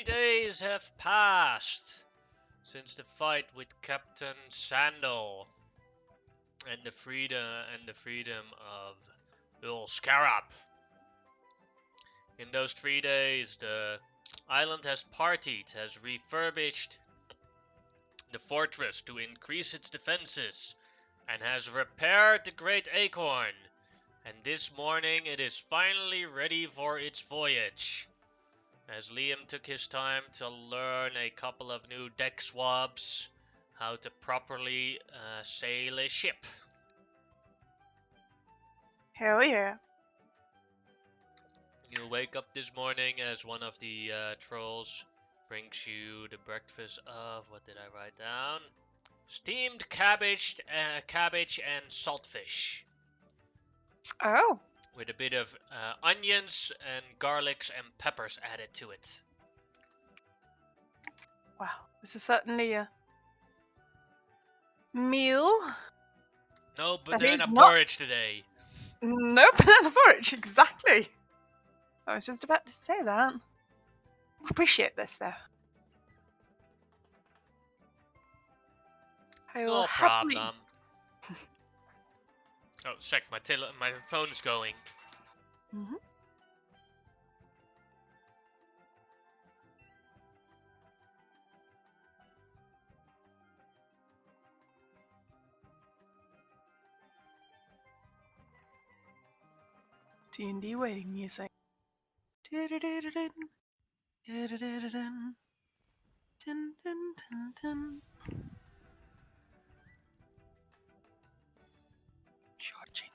days have passed since the fight with Captain Sandal and the freedom of Lil Scarab. In those 3 days, the island has partied, has refurbished the fortress to increase its defenses, and has repaired the Great Acorn. And this morning it is finally ready for its voyage, as Liam took his time to learn a couple of new deck swabs, how to properly sail a ship. Hell yeah. You wake up this morning as one of the trolls brings you the breakfast of, what did I write down? Steamed cabbage and saltfish. Oh. With a bit of onions and garlics and peppers added to it. Wow. This is certainly a meal. No That banana is not- porridge today. No banana porridge, exactly. I was just about to say that. I appreciate this, though. I will No happily... problem. Oh, sec, my phone is going. Mhm. D&D waiting music. Dun-dun-dun-dun. Dun-dun-dun-dun. Dun-dun-dun-dun. Charging.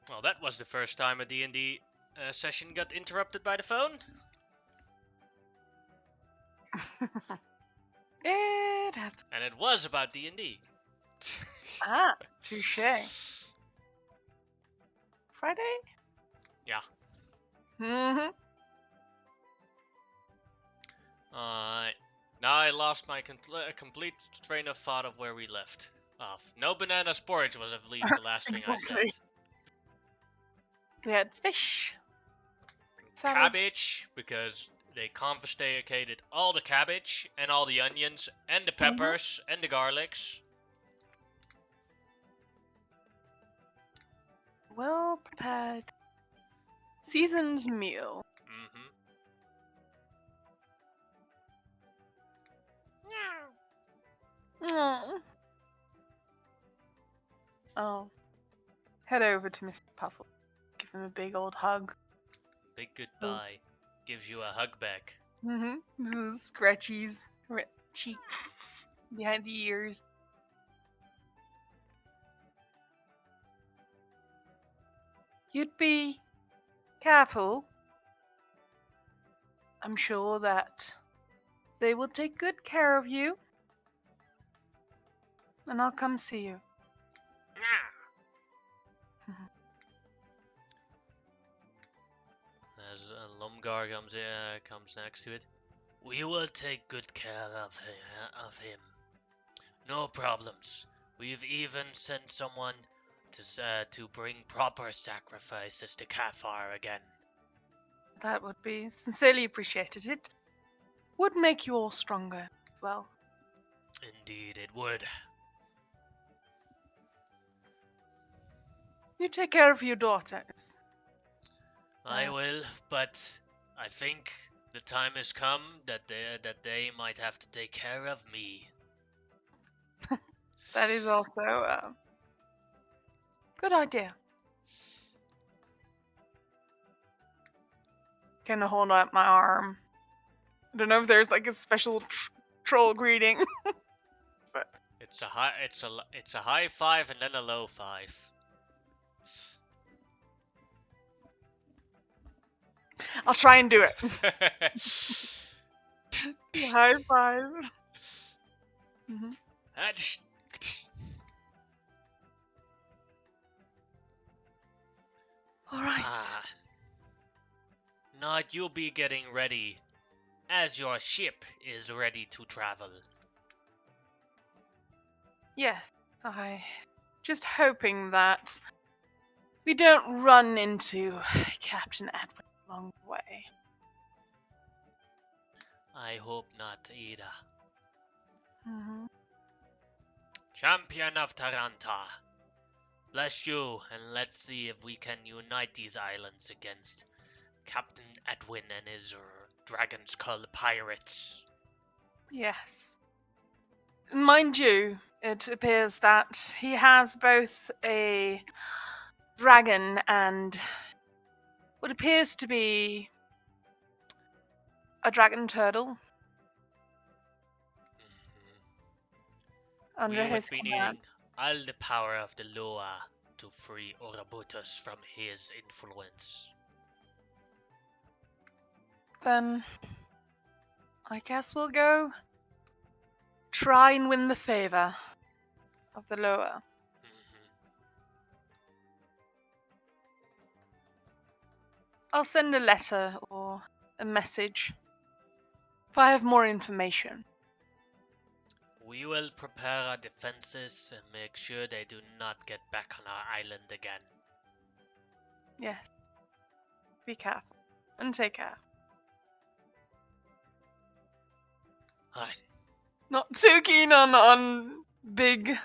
Well, that was the first time a D&D session got interrupted by the phone. It happened. And it was about D&D. Ah, touche. Friday? Yeah. Mm-hmm. Now I lost my complete train of thought of where we left off. No banana porridge was, I believe, the last thing I said. Exactly. We had fish. Salad. Cabbage, because they confiscated all the cabbage and all the onions and the peppers and the garlics. Well prepared. Seasoned meal. Mm-hmm. Aww. I'll head over to Mr. Puffle. Give him a big old hug. Big goodbye. Gives you a hug back. Mm-hmm. Little scratchies. Cheeks. Behind the ears. You'd be careful. I'm sure that they will take good care of you. And I'll come see you. As Lomgar comes next to it. We will take good care of him. No problems. We've even sent someone to bring proper sacrifices to Kafar again. That would be sincerely appreciated. It would make you all stronger. well. Indeed, it would. You take care of your daughters. I will, but I think the time has come that they might have to take care of me. That is also a good idea. Can hold up my arm. I don't know if there's like a special troll greeting. But It's a high five and then a low five. I'll try and do it. High five. Mm-hmm. All right. Now you'll be getting ready, as your ship is ready to travel. Yes, I just hoping that we don't run into Captain Edwin along the way. I hope not either. Mm-hmm. Champion of Taranta, bless you, and let's see if we can unite these islands against Captain Edwin and his Dragon Skull pirates. Yes. Mind you, it appears that he has both a dragon and what appears to be a dragon turtle under We would his be command. needing all the power of the Loa to free Ouroboros from his influence. Then I guess we'll go try and win the favor of the Loa. I'll send a letter or a message if I have more information. We will prepare our defenses and make sure they do not get back on our island again. Yes. Be careful and take care. Alright. Not too keen on big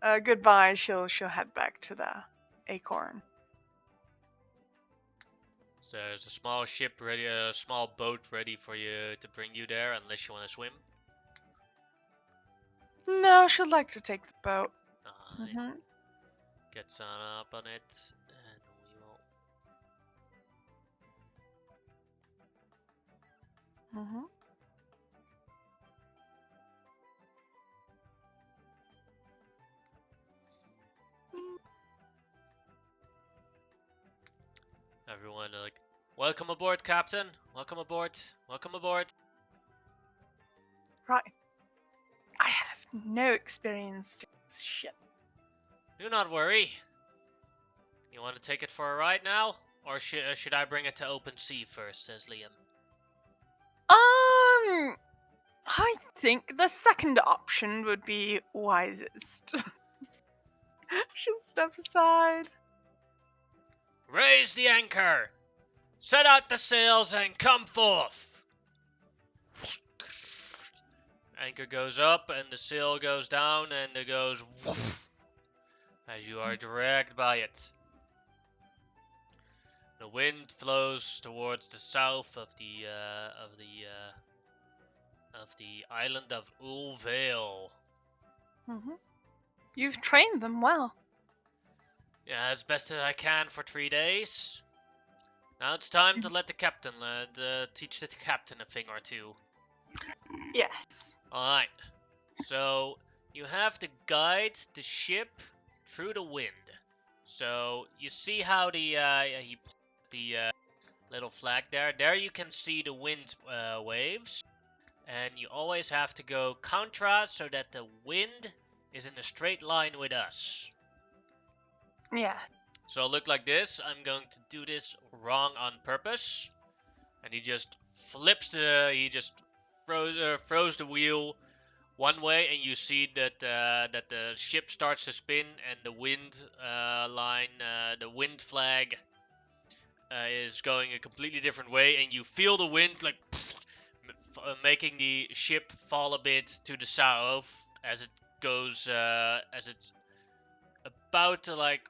goodbye. She'll head back to the Acorn. So there's a small ship ready, a small boat ready for you to bring you there, unless you want to swim. No, she'd like to take the boat. Mm-hmm. Get some up on it, and we will. Mm-hmm. Everyone like, welcome aboard, Captain. Welcome aboard. Welcome aboard. Right. I have no experience doing this shit. Do not worry. You want to take it for a ride now? Or should I bring it to open sea first, says Liam. I think the second option would be wisest. She'll step aside. Raise the anchor! Set out the sails and come forth! Anchor goes up and the sail goes down and it goes whoosh, as you are dragged by it. The wind flows towards the south of the island of Ulvale. Mm-hmm. You've trained them well. Yeah, as best as I can for 3 days. Now it's time to let the captain teach the captain a thing or two. Yes. Alright, so you have to guide the ship through the wind. So you see how he put the little flag there? There you can see the wind waves. And you always have to go contra so that the wind is in a straight line with us. Yeah. So it'll look like this. I'm going to do this wrong on purpose. And he just throws the wheel one way, and you see that the ship starts to spin, and the wind the wind flag is going a completely different way, and you feel the wind like making the ship fall a bit to the south as it goes, as it's about to like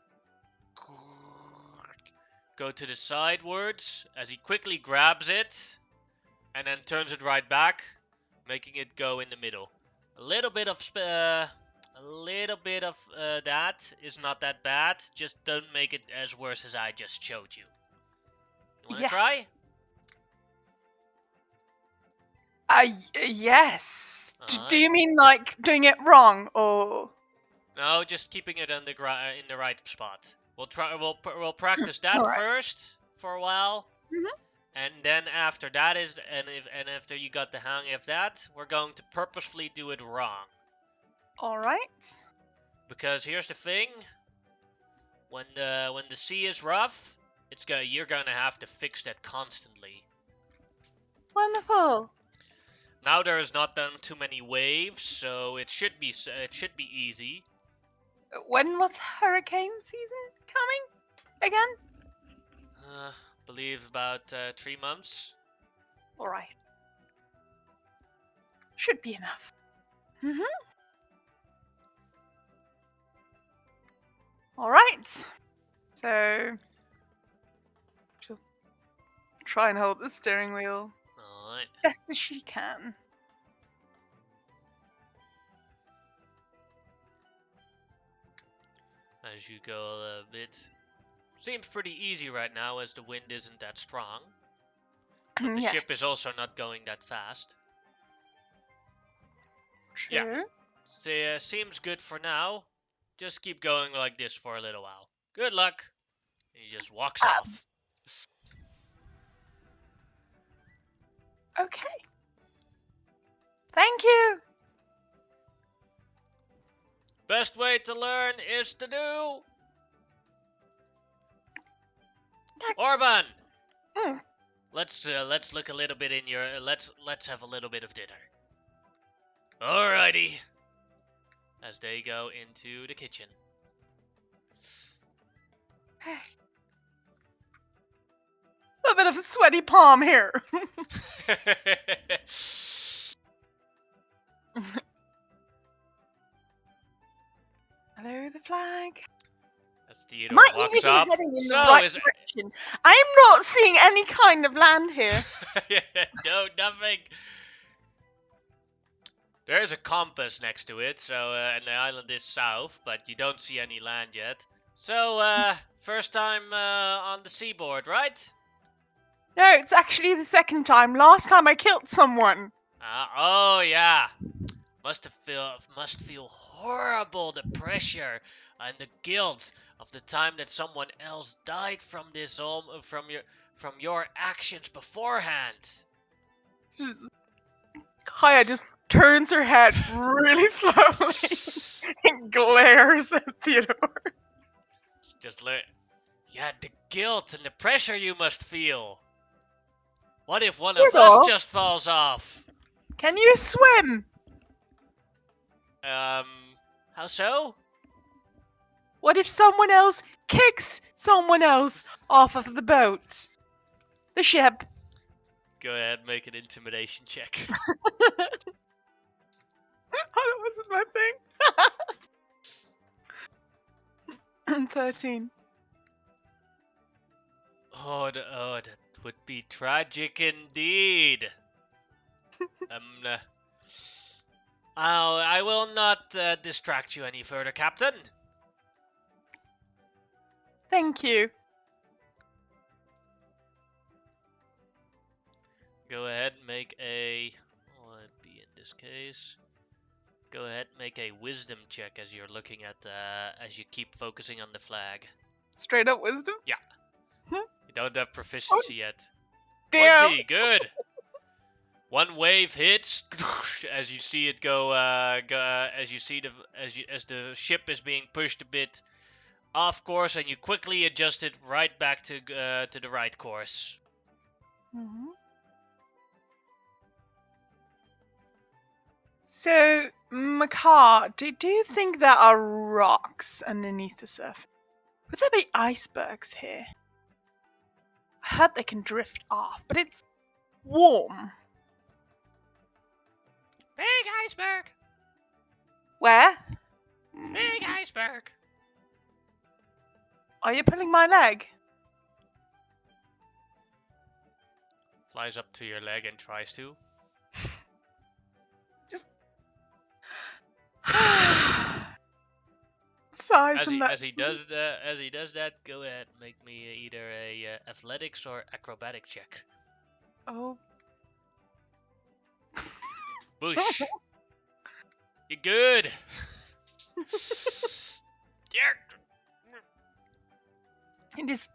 go to the sidewards, as he quickly grabs it and then turns it right back, making it go in the middle. A little bit of that is not that bad. Just don't make it as worse as I just showed you. You wanna Yes. try? Yes. Do you Alright. mean like doing it wrong, or? No, just keeping it in the right spot. We'll try. We'll practice that Alright. first for a while, Mhm. and then after that after you got the hang of that, we're going to purposefully do it wrong. Alright. Because here's the thing: when the sea is rough, you're gonna have to fix that constantly. Wonderful. Now there is not too many waves, so it should be easy. When was hurricane season coming again? Believe about 3 months. Alright. Should be enough. Mm-hmm. Alright. So she'll try and hold the steering wheel Alright. best as she can. As you go a bit. Seems pretty easy right now as the wind isn't that strong. But the Yes. ship is also not going that fast. True. Yeah. So, seems good for now. Just keep going like this for a little while. Good luck. He just walks off. Okay. Thank you. Best way to learn is to do. Orban, Mm. let's look a little bit in your. Let's have a little bit of dinner. Alrighty. As they go into the kitchen. A bit of a sweaty palm here. Hello, the flag. As Theodore My walks English up. is heading in the So right is direction. I'm not seeing any kind of land here. no, nothing. There's a compass next to it, so and the island is south, but you don't see any land yet. So, first time on the seaboard, right? No, it's actually the second time. Last time I killed someone. Oh yeah. Must feel horrible, the pressure and the guilt of the time that someone else died from this from your actions beforehand. Kaya just turns her head really slowly and glares at Theodore. Just learn. Yeah, the guilt and the pressure you must feel. What if one of Theodore? us just falls off? Can you swim? How so? What if someone else kicks someone else off of the boat? The ship. Go ahead, make an intimidation check. Oh, that wasn't my thing. 13. Oh, that would be tragic indeed. Uh, I will not distract you any further, Captain. Thank you. Go ahead, make a. What would be in this case? Go ahead, make a wisdom check as you're looking at as you keep focusing on the flag. Straight up wisdom? Yeah. You don't have proficiency yet. Damn. 20, good. One wave hits as you see it go. As you see as the ship is being pushed a bit off course, and you quickly adjust it right back to the right course. Mm-hmm. So, Makar, do you think there are rocks underneath the surface? Would there be icebergs here? I heard they can drift off, but it's warm. Big iceberg! Where? Big iceberg! Are you pulling my leg? Flies up to your leg and tries to. Just size As and he that. as he does that, go ahead and make me either a athletics or acrobatic check. Oh. Boosh! You're good. Yeah. It is.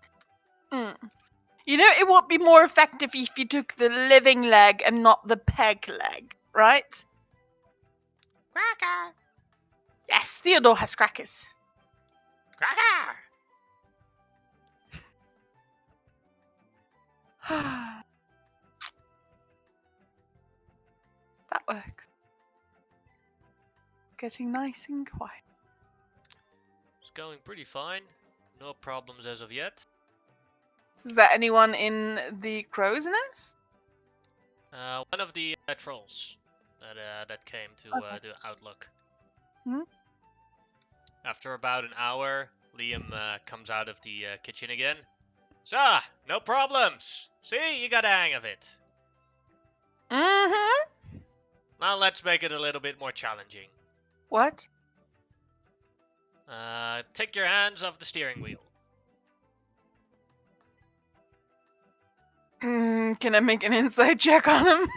You know, it would be more effective if you took the living leg and not the peg leg, right? Cracker! Yes, Theodore has crackers. Cracker! That works. Getting nice and quiet. It's going pretty fine. No problems as of yet. Is there anyone in the crow's nest? One of the trolls that came to do Outlook. Hmm? After about an hour, Liam comes out of the kitchen again. So, no problems. See, you got a hang of it. Mm-hmm. Now let's make it a little bit more challenging. What? Take your hands off the steering wheel. Can I make an insight check on him?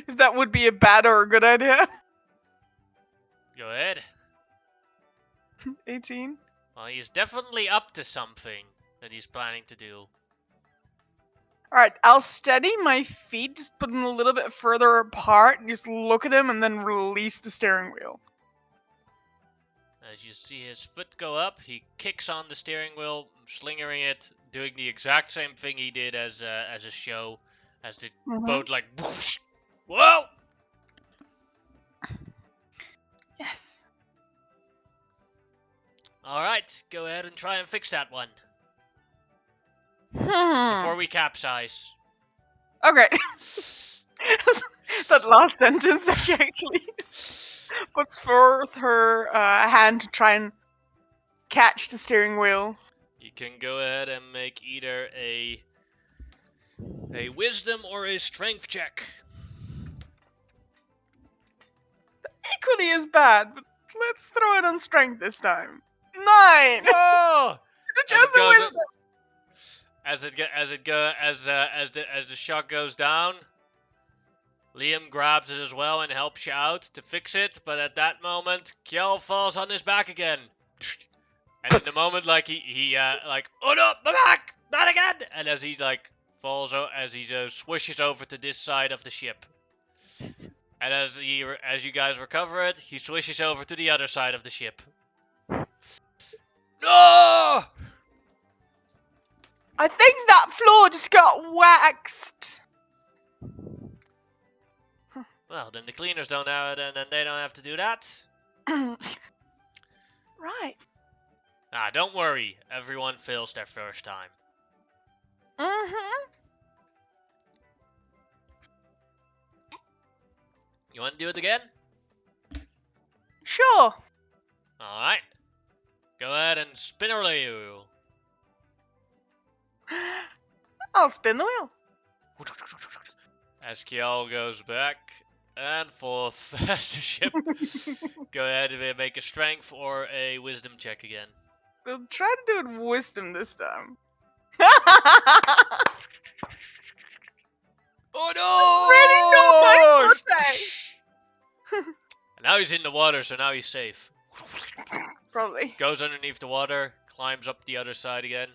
If that would be a bad or a good idea. Go ahead. 18. Well, he's definitely up to something that he's planning to do. Alright, I'll steady my feet, just put them a little bit further apart, and just look at him and then release the steering wheel. As you see his foot go up, he kicks on the steering wheel, slingering it, doing the exact same thing he did as a show, as the boat like whoosh. Whoa! Yes. All right, go ahead and try and fix that one Hmm. before we capsize. Okay. That last sentence that she actually puts forth her hand to try and catch the steering wheel. You can go ahead and make either a wisdom or a strength check. Equally as bad, but let's throw it on strength this time. 9! No! Just a goes- wisdom! As the shot goes down, Liam grabs it as well and helps you out to fix it. But at that moment, Kjell falls on his back again. And in the moment, like he oh no, my back, not again! And as he like falls, as he swishes over to this side of the ship, and as you guys recover it, he swishes over to the other side of the ship. No! I think that floor just got waxed. Well, then the cleaners don't have it, and they don't have to do that. Right. Ah, don't worry. Everyone fails their first time. Mm-hmm. You want to do it again? Sure. Alright. Go ahead and spin a wheel. I'll spin the wheel. As Kjell goes back and forth as the ship. Go ahead and make a strength or a wisdom check again. We'll try to do it with wisdom this time. Oh no! Really not nice, And now he's in the water, so now he's safe. Probably. Goes underneath the water, climbs up the other side again.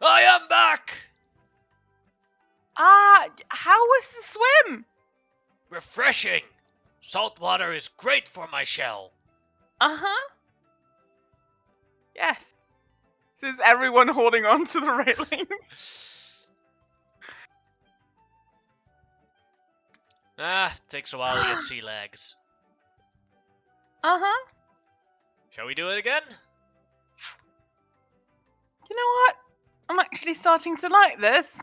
I am back! How was the swim? Refreshing! Salt water is great for my shell. Uh-huh. Yes. This is everyone holding on to the railings. Takes a while to get sea legs. Uh-huh. Shall we do it again? You know what? I'm actually starting to like this.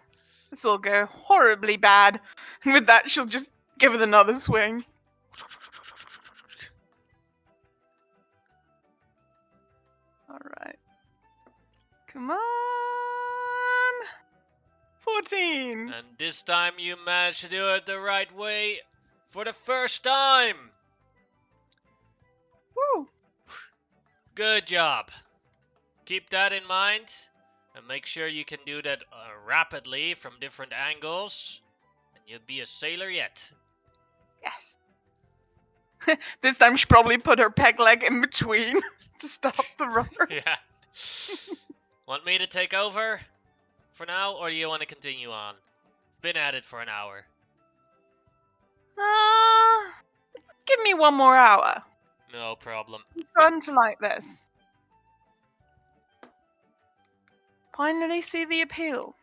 This will go horribly bad. And with that, she'll just give it another swing. Alright. Come on. 14. And this time you managed to do it the right way for the first time. Woo. Good job. Keep that in mind. And make sure you can do that rapidly from different angles. And you'll be a sailor yet. Yes. This time she probably put her peg leg in between to stop the rubber. Yeah. Want me to take over for now, or do you want to continue on? Been at it for an hour. Give me one more hour. No problem. I'm starting to like this. Finally see the appeal.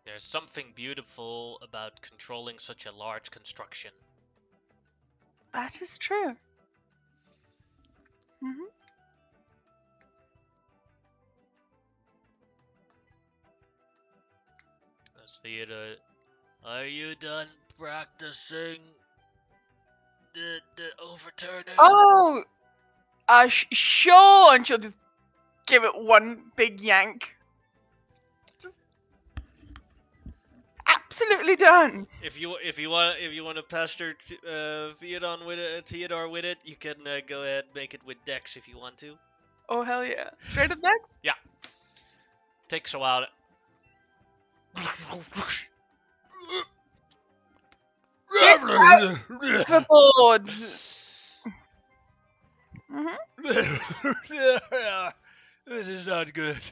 There's something beautiful about controlling such a large construction. That is true. Mm-hmm. As Theodore, are you done practicing the overturning? Oh, sure. And she'll just give it one big yank. Just absolutely done. If you want to pester Theodore with it, you can go ahead and make it with Dex if you want to. Oh hell yeah! Straight up next. Yeah. Takes a while. The boards. This is not good.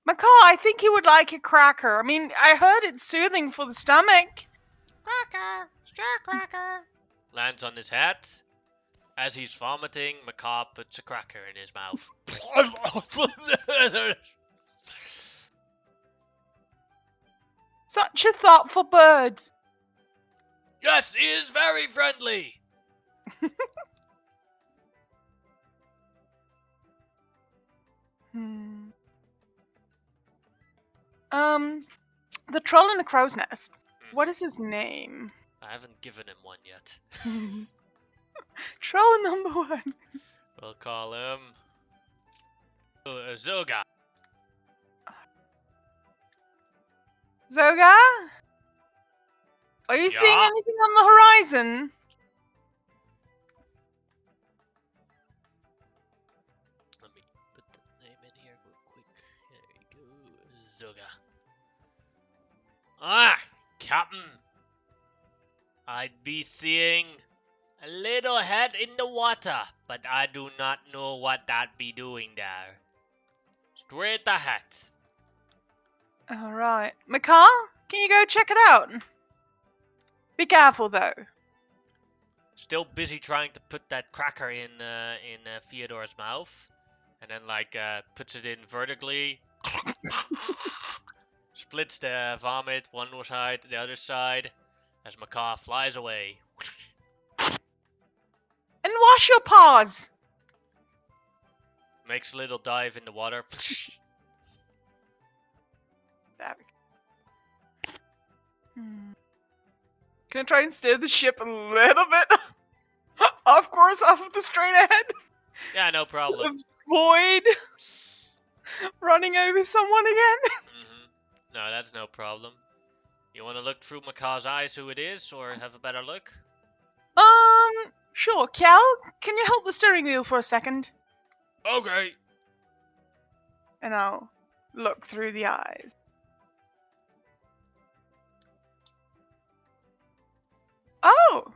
Macaw, I think you would like a cracker. I mean, I heard it's soothing for the stomach. Cracker, stir cracker. Lands on his hat. As he's vomiting, Macaw puts a cracker in his mouth. Such a thoughtful bird. Yes, he is very friendly. The troll in the crow's nest. What is his name? I haven't given him one yet. Troll number 1. We'll call him Zoga. Zoga? Are you seeing anything on the horizon? Let me put the name in here real quick. There you go. Zoga. Ah, Captain. I'd be seeing a little head in the water, but I do not know what that be doing there. Straight ahead. Alright. Macaw, can you go check it out? Be careful though. Still busy trying to put that cracker in Theodore's mouth, and then puts it in vertically. Splits the vomit one side, the other side, as Macaw flies away. And wash your paws. Makes a little dive in the water. There we go. Can I try and steer the ship a little bit off course, off of the straight ahead? Yeah, no problem. Avoid running over someone again. No, that's no problem. You want to look through Macaw's eyes who it is, or have a better look? Sure. Cal, can you hold the steering wheel for a second? Okay. And I'll look through the eyes. Oh!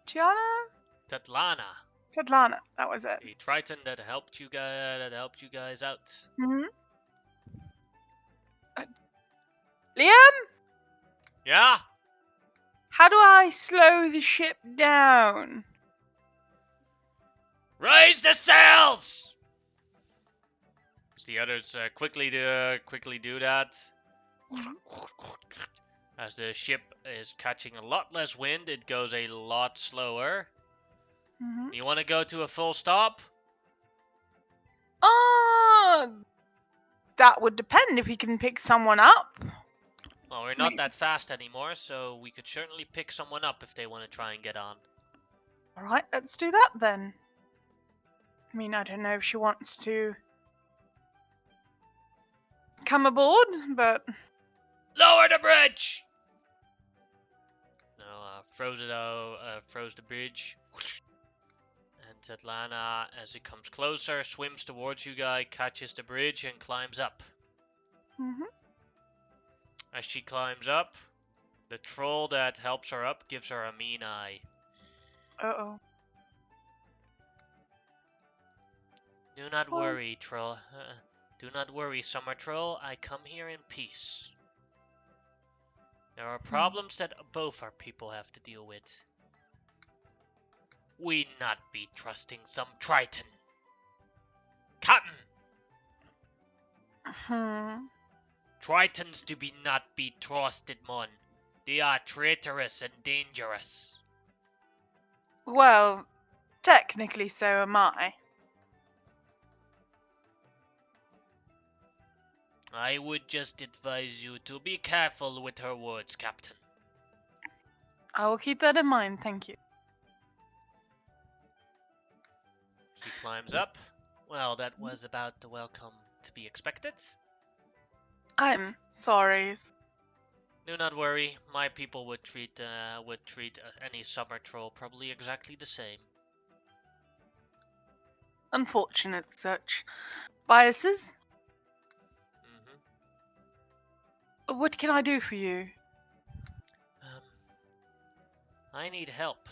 Tiana? Tatlana. Tatlana, that was it. The Triton that helped you guys out. Mm-hmm. Liam? Yeah? How do I slow the ship down? Raise the sails! As the others quickly do that. As the ship is catching a lot less wind, it goes a lot slower. You want to go to a full stop? Uh, that would depend if we can pick someone up. Well, we're not Maybe. that fast anymore, so we could certainly pick someone up if they want to try and get on. Alright, let's do that then. I mean, I don't know if she wants to come aboard, but Lower the bridge! No, froze the bridge. And Atlanta, as it comes closer, swims towards you guys, catches the bridge, and climbs up. mhm. As she climbs up, the troll that helps her up gives her a mean eye. Uh-oh. Do not Oh. worry, troll. Do not worry, summer troll. I come here in peace. There are problems that both our people have to deal with. We not be trusting some Triton. Cotton! Tritons do be not be trusted, mon. They are traitorous and dangerous. Well, technically so am I. I would just advise you to be careful with her words, Captain. I will keep that in mind, thank you. She climbs up. Well, that was about the welcome to be expected. I'm sorry. Do not worry, my people would treat any summer troll probably exactly the same. Unfortunate such biases. What can I do for you? I need help.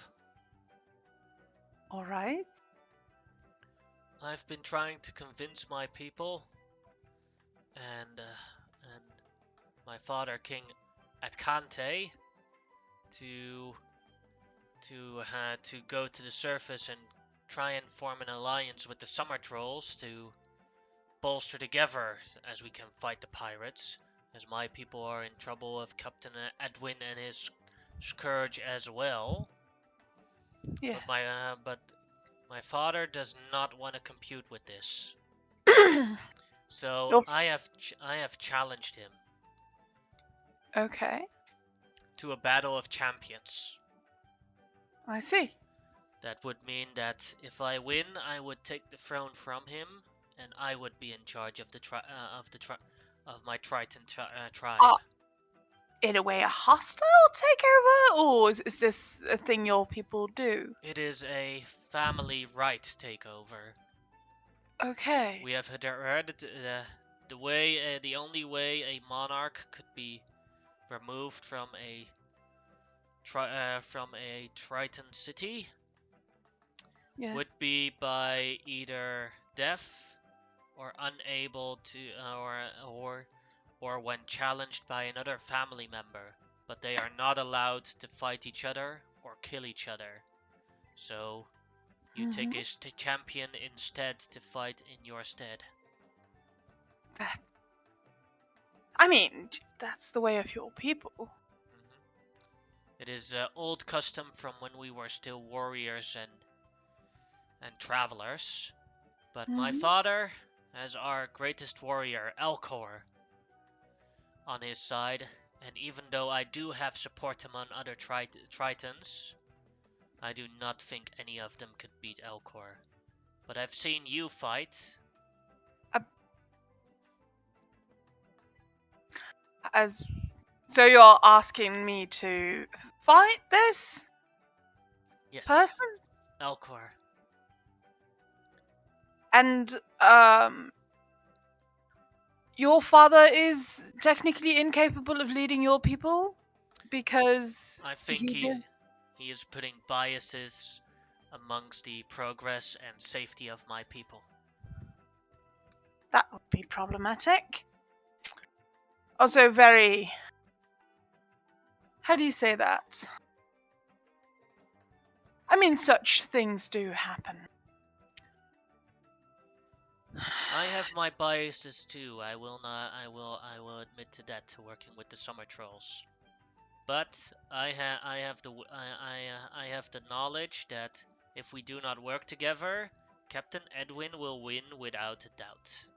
Alright. I've been trying to convince my people and my father, King Atkante, to go to the surface and try and form an alliance with the summer trolls to bolster together as we can fight the pirates, as my people are in trouble with Captain Edwin and his scourge as well. Yeah. But my father does not want to compute with this. So I have challenged him Okay. to a battle of champions. I see. That would mean that if I win, I would take the throne from him, and I would be in charge of of my Triton tribe. In a way, a hostile takeover, or is this a thing your people do? It is a family right takeover. Okay. We have heard the only way a monarch could be removed from a Triton city Yes. would be by either death or unable to or when challenged by another family member, but they are not allowed to fight each other or kill each other. So you take a champion instead to fight in your stead. I mean, that's the way of your people. It is old custom from when we were still warriors and travelers. But my father has our greatest warrior, Elcor, on his side, and even though I do have support among other Tritons, I do not think any of them could beat Elcor. But I've seen you fight. So you're asking me to fight this Yes, person? Elcor. And your father is technically incapable of leading your people because I think he is putting biases amongst the progress and safety of my people. That would be problematic. Also very... How do you say that? I mean, such things do happen. I have my biases too. I will admit to that, to working with the summer trolls. But I have the knowledge that if we do not work together, Captain Edwin will win without a doubt.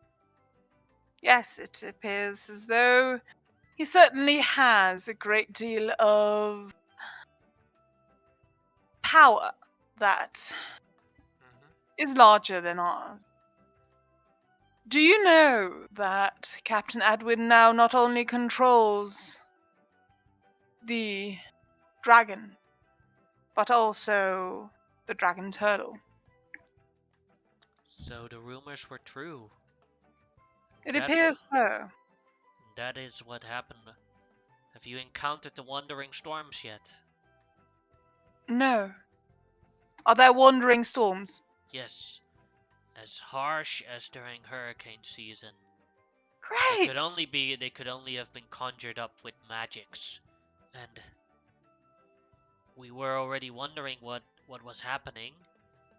Yes, it appears as though he certainly has a great deal of power that is larger than ours. Do you know that Captain Edwin now not only controls the dragon, but also the dragon turtle? So the rumors were true. It That appears so. that is what happened. Have you encountered the wandering storms yet? No. Are there wandering storms? Yes, as harsh as during hurricane season. They Great! could only have been conjured up with magics. And we were already wondering what was happening.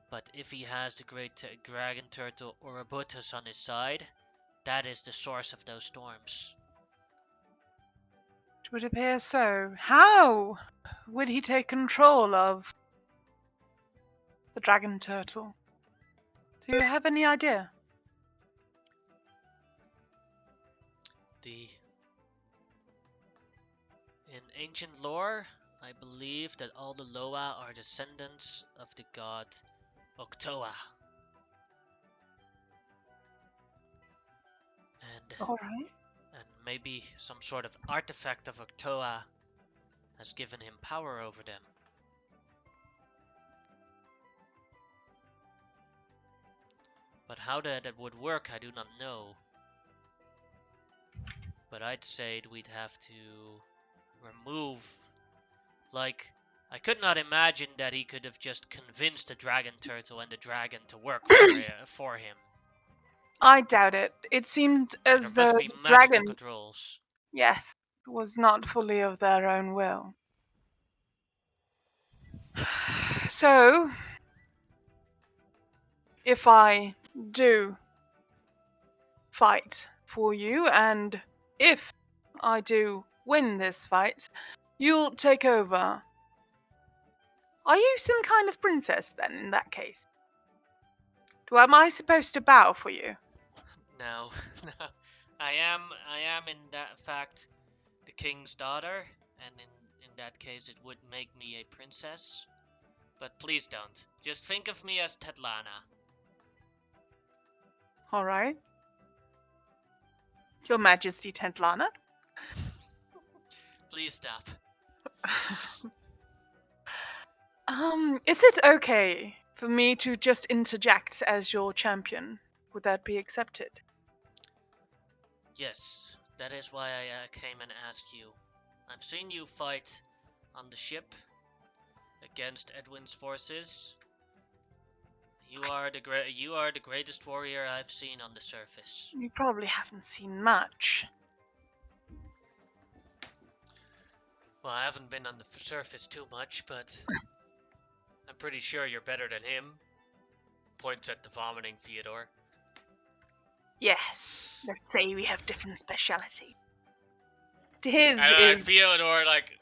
But if he has the great dragon turtle Ouroboros on his side, that is the source of those storms. It would appear so. How would he take control of the dragon turtle? Do you have any idea? In ancient lore, I believe that all the Loa are descendants of the god Octoa. Alright. And maybe some sort of artifact of Octoa has given him power over them. But how that would work, I do not know. But I'd say we'd have to remove... Like, I could not imagine that he could have just convinced the dragon turtle and the dragon to work for him. I doubt it. It seemed as There though must be the magical dragon, controls. yes, was not fully of their own will. So, if I do fight for you, and if I do win this fight, you'll take over. Are you some kind of princess then, in that case? Am I supposed to bow for you? No, no. I am in that fact the king's daughter, and in that case it would make me a princess. But please don't. Just think of me as Tetlana. Alright. Your Majesty Tentlana? Please stop. Is it okay for me to just interject as your champion? Would that be accepted? Yes, that is why I came and asked you. I've seen you fight on the ship against Edwin's forces. You are the greatest warrior I've seen on the surface. You probably haven't seen much. Well, I haven't been on the surface too much, but I'm pretty sure you're better than him. Points at the vomiting Theodore. Yes. Let's say we have different speciality. His And is... Theodore, like,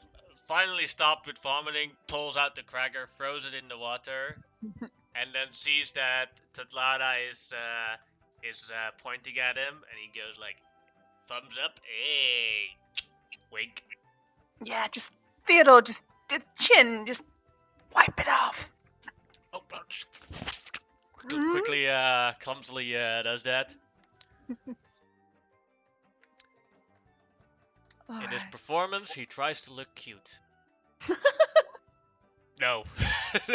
finally stopped with vomiting, pulls out the cracker, throws it in the water, and then sees that Tatlana is pointing at him, and he goes like, thumbs up, hey, wink. Yeah, just... Theodore, just... The chin, just... Wipe it off. Oh, quickly, clumsily does that. In his performance, he tries to look cute. No.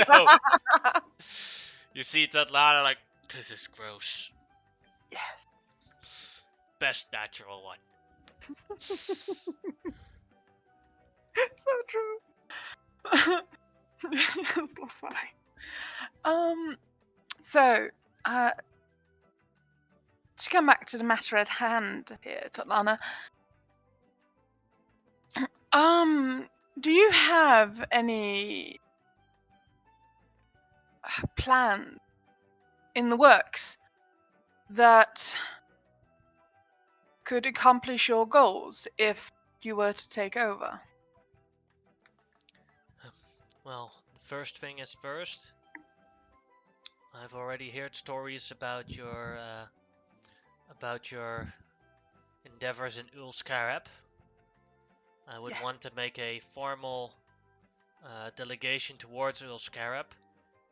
No. You see Tatlana like, this is gross. Yes. Best natural one. So true. Plus one. So, to come back to the matter at hand here, Tatlana. Do you have any plan in the works that could accomplish your goals if you were to take over? Well, the first thing is first. I've already heard stories about your endeavors in Ulskarab. I would Yeah. want to make a formal delegation towards Ulskarab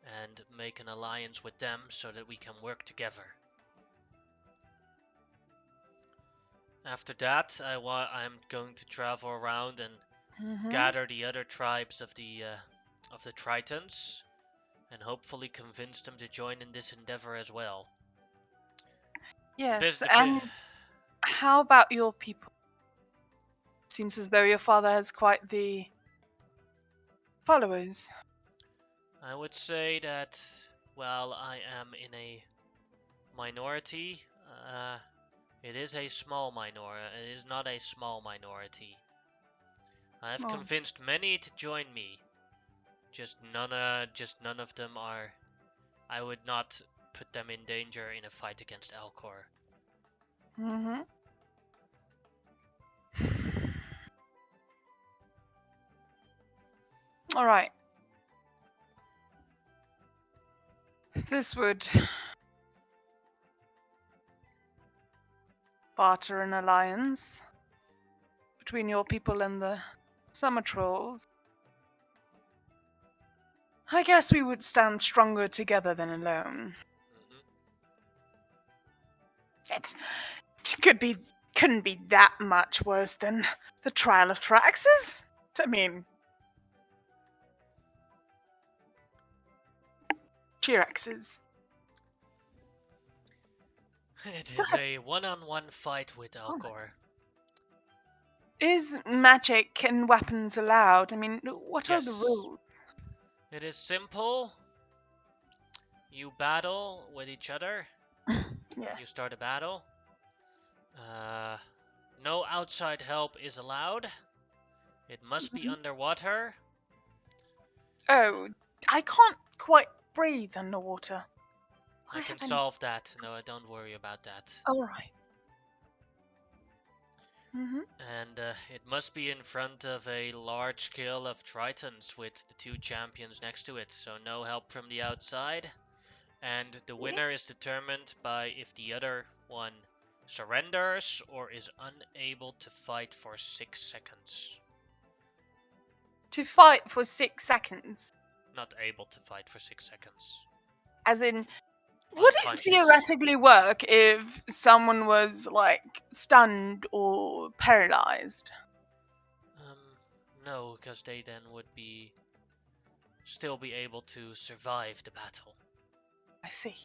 and make an alliance with them so that we can work together. After that, I'm going to travel around and gather the other tribes of the Tritons and hopefully convince them to join in this endeavor as well. Yes, and how about your people? Seems as though your father has quite the followers. I would say that while I am in a minority, it is a small minority. It is not a small minority. I have convinced many to join me. Just none of them are. I would not put them in danger in a fight against Alcor. All right. This would barter an alliance between your people and the summer trolls. I guess we would stand stronger together than alone. It couldn't be that much worse than the trial of Traxxas. I mean, Chiraxes. It is a one-on-one fight with Alcor. Is magic and weapons allowed? I mean, what are the rules? It is simple. You battle with each other. Yeah. You start a battle. No outside help is allowed. It must be underwater. Oh, I can't quite breathe underwater. I can solve that. No, don't worry about that. All right. And it must be in front of a large scale of Tritons with the two champions next to it, so no help from the outside. And the winner is determined by if the other one surrenders or is unable to fight for 6 seconds. To fight for 6 seconds? Not able to fight for 6 seconds. As in, would it theoretically work if someone was, like, stunned or paralyzed? No, because they then would still be able to survive the battle. I see.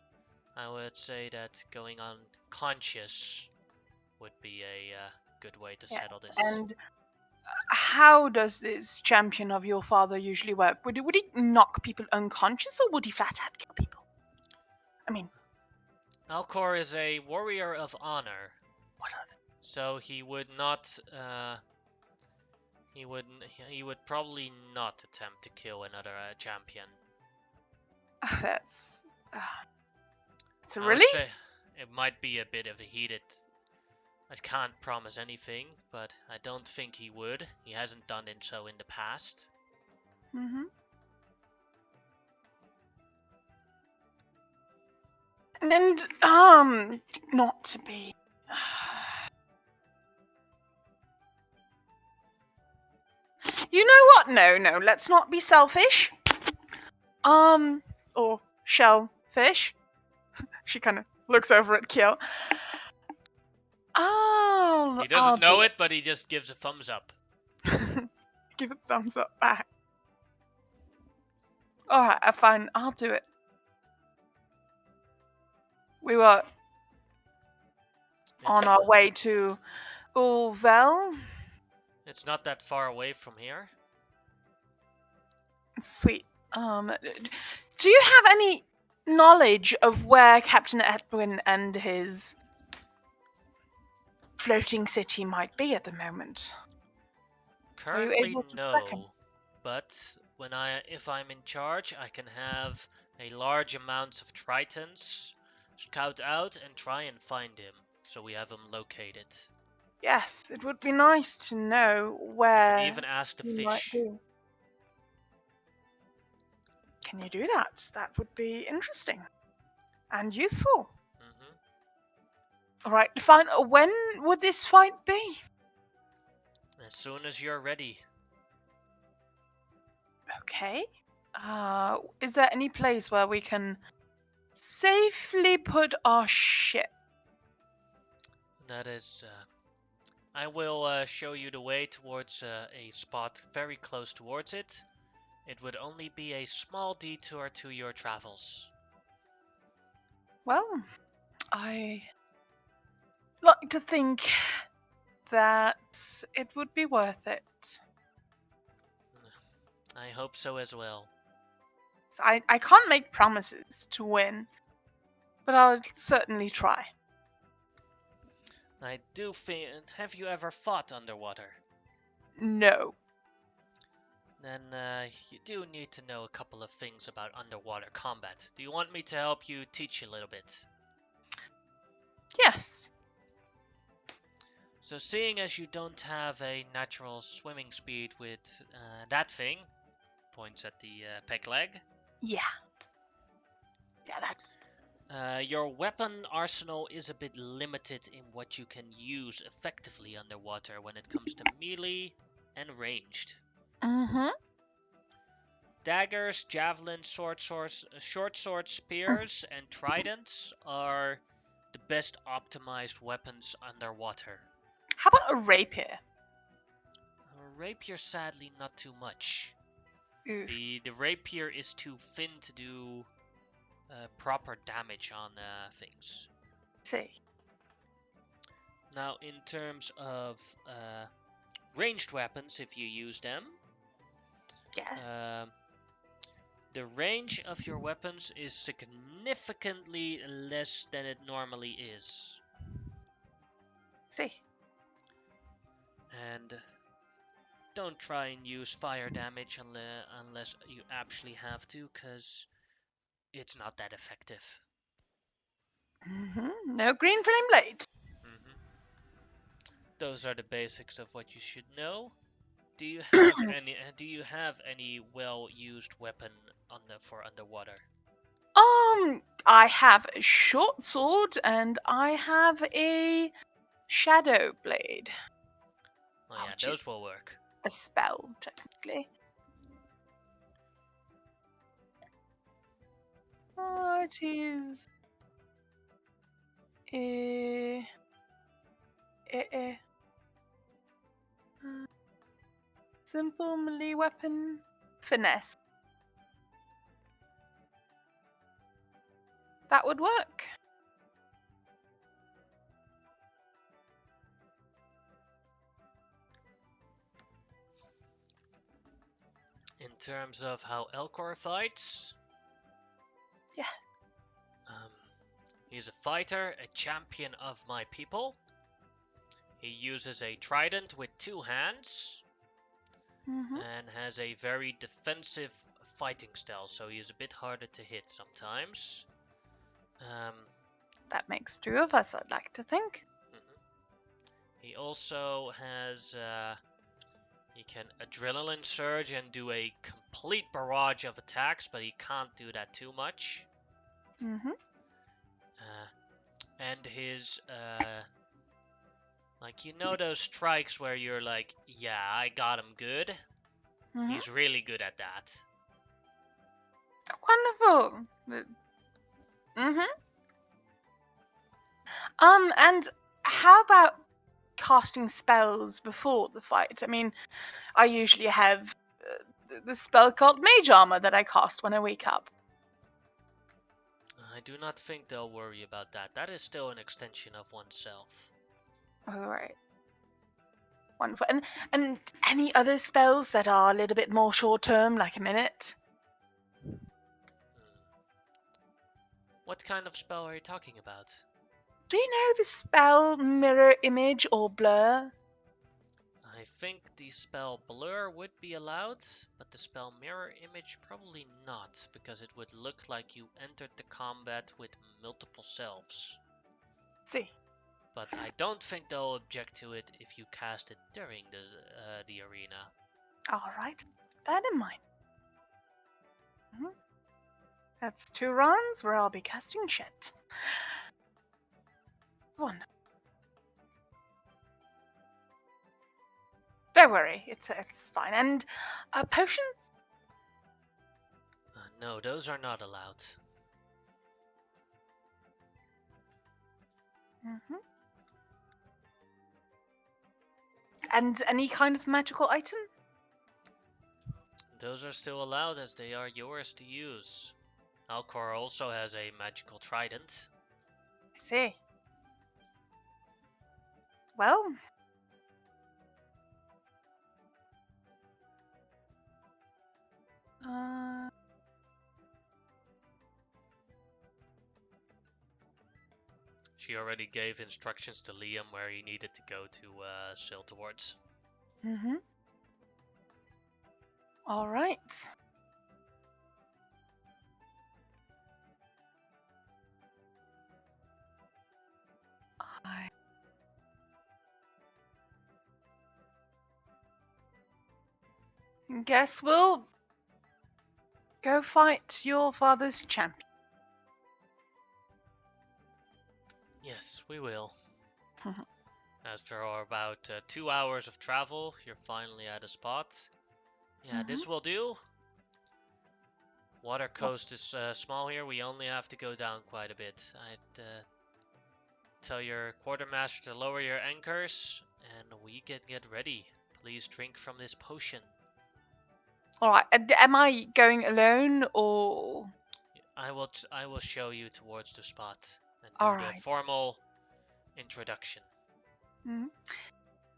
I would say that going unconscious would be a good way to settle this. And how does this champion of your father usually work? Would he knock people unconscious, or would he flat out kill people? I mean, Alcor is a warrior of honor. What else? So he would not. He would probably not attempt to kill another champion. That's a relief. Say it might be a bit of a heated. I can't promise anything, but I don't think he would. He hasn't done it so in the past. And not to be. You know what? No, let's not be selfish. Or shellfish. She kind of looks over at Kiel. Oh, he doesn't know it, but he just gives a thumbs up. Give a thumbs up back. Alright, fine, I'll do it. We were on our way to Ulvel. It's not that far away from here. Sweet. Do you have any knowledge of where Captain Edwin and his floating city might be at the moment? Currently, no. But if I'm in charge, I can have a large amount of Tritons scout out and try and find him, so we have him located. Yes, it would be nice to know where. I can even ask the fish. Can you do that? That would be interesting. and useful. Mm-hmm. All right, fine. When would this fight be? As soon as you're ready. Okay. Is there any place where we can safely put our ship? That is, I will show you the way towards a spot very close towards it. It would only be a small detour to your travels. Well, I like to think that it would be worth it. I hope so as well. I can't make promises to win, but I'll certainly try. I do think. Have you ever fought underwater? No. Then you do need to know a couple of things about underwater combat. Do you want me to help you teach you a little bit? Yes. So seeing as you don't have a natural swimming speed with that thing, points at the peg leg, Yeah. Yeah, that's your weapon arsenal is a bit limited in what you can use effectively underwater when it comes to melee and ranged. mm-hmm. Daggers, javelins, short swords, spears, and tridents are the best optimized weapons underwater. How about a rapier? Rapier, sadly, not too much. Oof. The rapier is too thin to do proper damage on things. See. Now, in terms of ranged weapons, if you use them, Yes. the range of your weapons is significantly less than it normally is. See. And don't try and use fire damage unless you actually have to, because it's not that effective. Mm-hmm. No green flame blade. Mm-hmm. Those are the basics of what you should know. Do you have any? Do you have any well-used weapon for underwater? I have a short sword and I have a shadow blade, Oh yeah, which is those will work. a spell technically. It is a, a simple melee weapon, finesse. That would work. In terms of how Elcor fights, Yeah. um, he's a fighter, a champion of my people. He uses a trident with two hands Mm-hmm. and has a very defensive fighting style, so he is a bit harder to hit sometimes. Um, That makes two of us, I'd like to think. mhm. He also has he can adrenaline surge and do a complete barrage of attacks, but he can't do that too much. Mm-hmm. And his like, you know those strikes where you're like, yeah, I got him good. Mm-hmm. He's really good at that. Wonderful. Mm-hmm. And how about casting spells before the fight? I mean, I usually have the spell called Mage Armor that I cast when I wake up. I do not think they'll worry about that. That is still an extension of oneself. All right. Wonderful. And any other spells that are a little bit more short term, like a minute? Hmm. What kind of spell are you talking about? Do you know the spell Mirror Image or Blur? I think the spell Blur would be allowed, but the spell Mirror Image probably not, because it would look like you entered the combat with multiple selves. See. But I don't think they'll object to it if you cast it during the arena. All right. That in mind. That's 2 rounds where I'll be casting shit. It's wonderful. Don't worry, it's fine. And potions? No, those are not allowed. Mm-hmm. And any kind of magical item? Those are still allowed as they are yours to use. Alcor also has a magical trident. I see. Well, She already gave instructions to Liam where he needed to go to sail towards. mm-hmm. All right. I guess we'll go fight your father's champion. Yes, we will. After about 2 hours of travel, you're finally at a spot. Yeah, this will do. Water coast is small here. We only have to go down quite a bit. I'd tell your quartermaster to lower your anchors, and we can get ready. Please drink from this potion. All right. Am I going alone or? I will show you towards the spot and All do the right. formal introduction. Mm-hmm.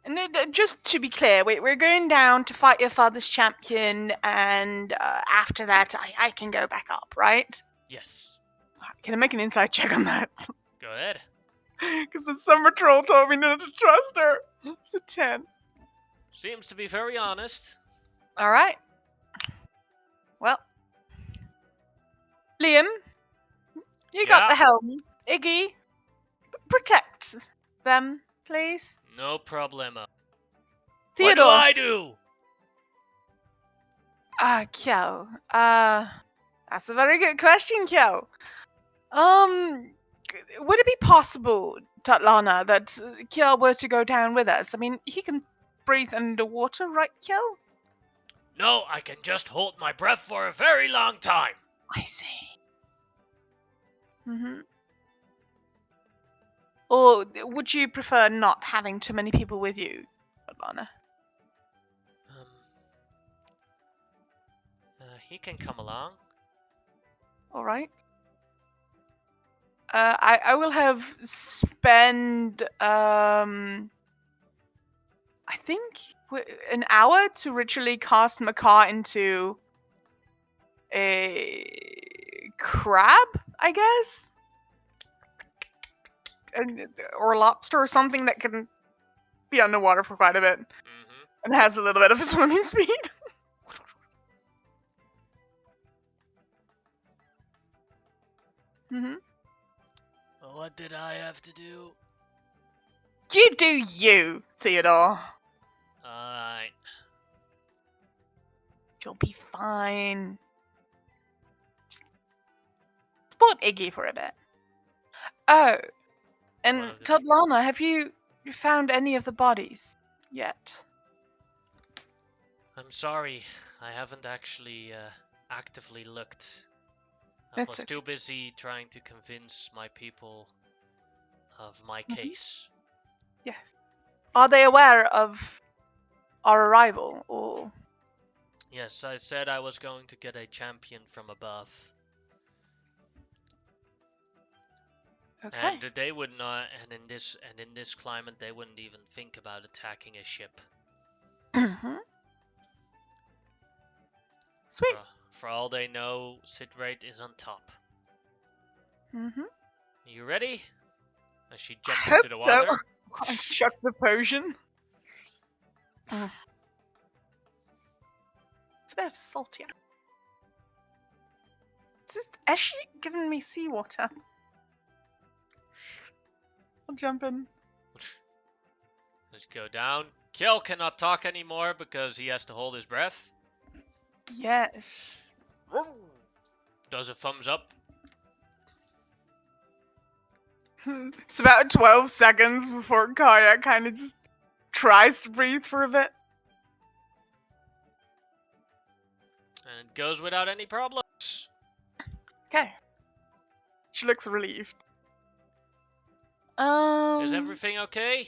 And just to be clear, we're going down to fight your father's champion, and after that, I can go back up, right? Yes. Can I make an inside check on that? Go ahead. Because the summer troll told me not to trust her. It's a 10. Seems to be very honest. All right. Well, Liam, you got the helm. Iggy, protect them, please. No problemo. Theodore. What do I do? Kjell. That's a very good question, Kjell. Would it be possible, Tatlana, that Kjell were to go down with us? I mean, he can breathe underwater, right, Kjell? No, I can just hold my breath for a very long time. I see. Mm-hmm. Or would you prefer not having too many people with you, Tatlana? He can come along. All right. I will have spend I think an hour to ritually cast Macaw into a crab, I guess, or lobster or something that can be underwater for quite a bit and has a little bit of a swimming speed. Mm-hmm. What did I have to do? You do you, Theodore. Alright. You'll be fine. Just support Iggy for a bit. Oh, and Tatlana, have you found any of the bodies yet? I'm sorry, I haven't actually actively looked. I was too busy trying to convince my people of my case. Yes. Are they aware of our arrival, or? Yes, I said I was going to get a champion from above. Okay. And they would not, and in this climate, they wouldn't even think about attacking a ship. Mm-hmm. Sweet. For all they know, Sidrate is on top. Mm-hmm. You ready? As she jumps into the water. So. I chuck the potion. It's a bit salty. Has she given me seawater? I'll jump in. Let's go down. Kjell cannot talk anymore because he has to hold his breath. Yes. Does a thumbs up. It's about 12 seconds before Kaya kind of just tries to breathe for a bit. And it goes without any problems. Okay. She looks relieved. Is everything okay?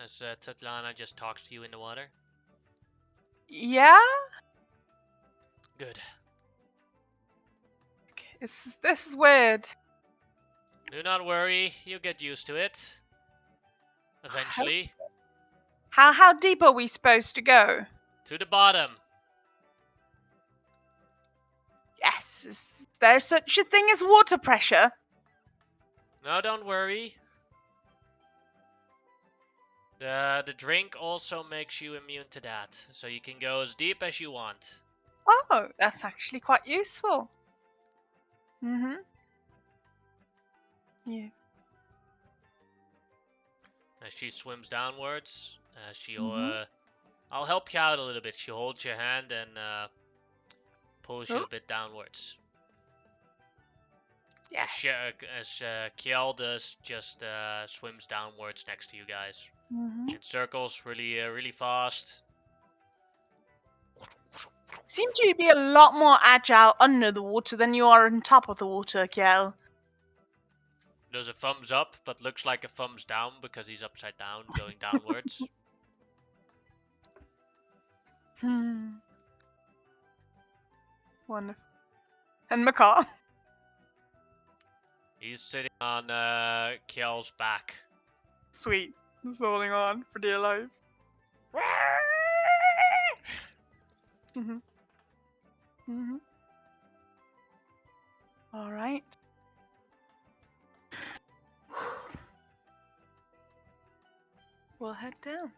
As Tatlana just talks to you in the water. Yeah? Good. Okay, this is weird. Do not worry, you'll get used to it. Eventually. How deep are we supposed to go? To the bottom. Yes. Is there such a thing as water pressure? No, don't worry. The drink also makes you immune to that, so you can go as deep as you want. Oh, that's actually quite useful. Mm-hmm. Yeah. As she swims downwards, I'll help you out a little bit. She holds your hand and pulls you a bit downwards. Yes. As Kjell does, just swims downwards next to you guys. Mm-hmm. In circles, really fast. Seem to be a lot more agile under the water than you are on top of the water, Kiel. Does a thumbs up, but looks like a thumbs down because he's upside down, going downwards. Wonderful. And Macaw. He's sitting on Kjell's back. Sweet. Just holding on for dear life. Mm-hmm. Mm-hmm. All right. We'll head down.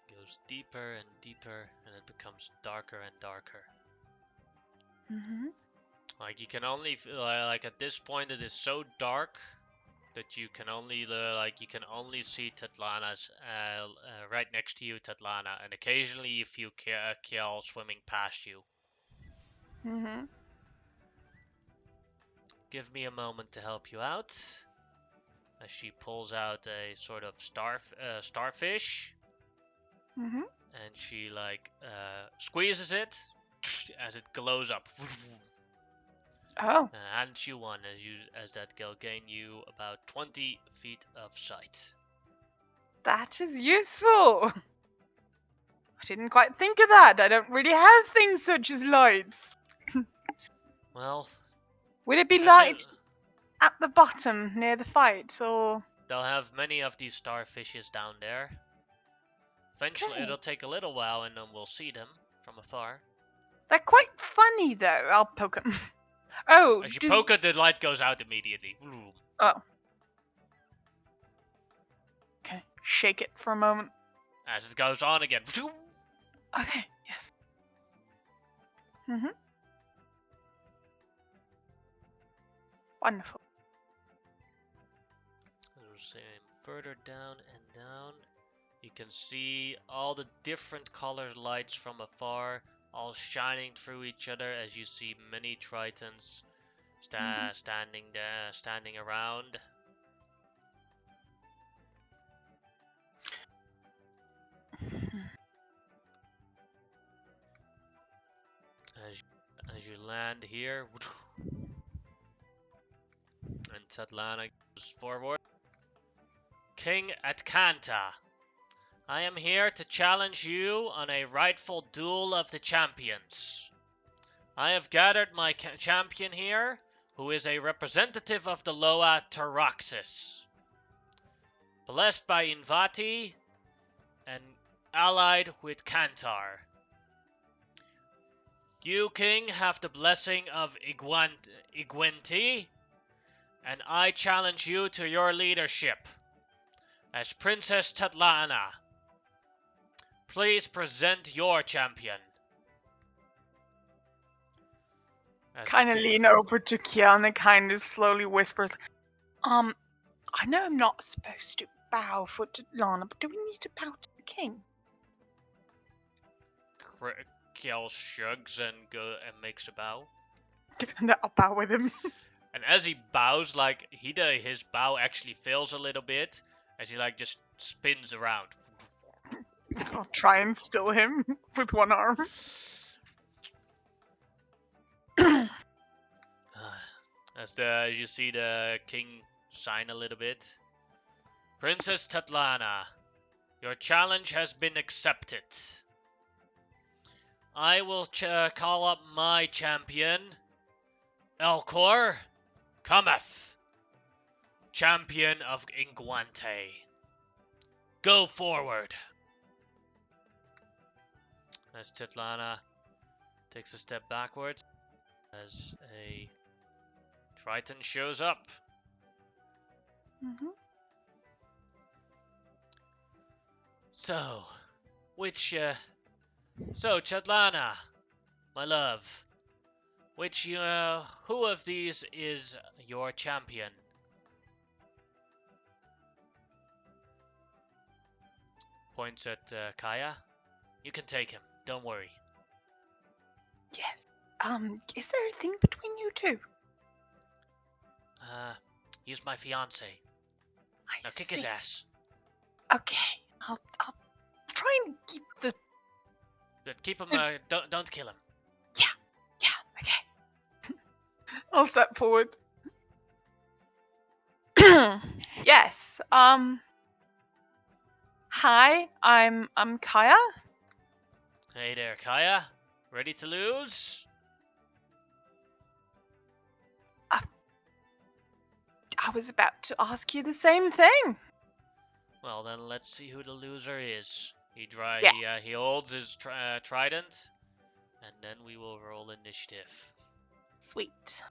Goes deeper and deeper, and it becomes darker and darker. Mm-hmm. Like you can only like at this point it is so dark that you can only see Tatlana's right next to you, Tatlana, and occasionally you feel Kjell swimming past you. Mm-hmm. Give me a moment to help you out. As she pulls out a sort of starfish, Mm-hmm. and she squeezes it as it glows up. Oh. Hands you one as that will gain you about 20 feet of sight. That is useful. I didn't quite think of that. I don't really have things such as lights. Well, Would it be lights at the bottom near the fight, or? They'll have many of these starfishes down there. Eventually, Okay. It'll take a little while, and then we'll see them from afar. They're quite funny, though. I'll poke them. Oh, as you poke it, the light goes out immediately. Oh. Okay, shake it for a moment. As it goes on again. Okay, yes. Mm-hmm. Wonderful. Further down and down. You can see all the different colored lights from afar, all shining through each other as you see many tritons standing around. As you land here, and Tatlana goes forward. King Atkanta, I am here to challenge you on a rightful duel of the champions. I have gathered my champion here, who is a representative of the Loa Taraxis, blessed by Invati and allied with Kantar. You, King, have the blessing of Igwenti, and I challenge you to your leadership. As Princess Tatlana, please present your champion. Kind of lean over to Kian and kind of slowly whispers, I know I'm not supposed to bow for Tatlana, but do we need to bow to the king? Kiel shrugs and makes a bow. And I'll bow with him. And as he bows, like his bow actually fails a little bit as he like just spins around. I'll try and still him with one arm. As you see the king sign a little bit. Princess Tatlana, your challenge has been accepted. I will call up my champion, Elcor cometh, champion of Inguante. Go forward. As Tatlana takes a step backwards, as a Triton shows up. Mm-hmm. So, Chatlana, my love, who of these is your champion? Points at Kaya. You can take him, don't worry. Yes. Is there a thing between you two? He's my fiance. Now kick his ass. Okay. I'll try and keep the... But keep him, don't kill him. Yeah, okay. I'll step forward. Yes, hi, I'm Kaya. Hey there, Kaya. Ready to lose? I was about to ask you the same thing. Well, then let's see who the loser is. He he holds his trident, and then we will roll initiative. Sweet.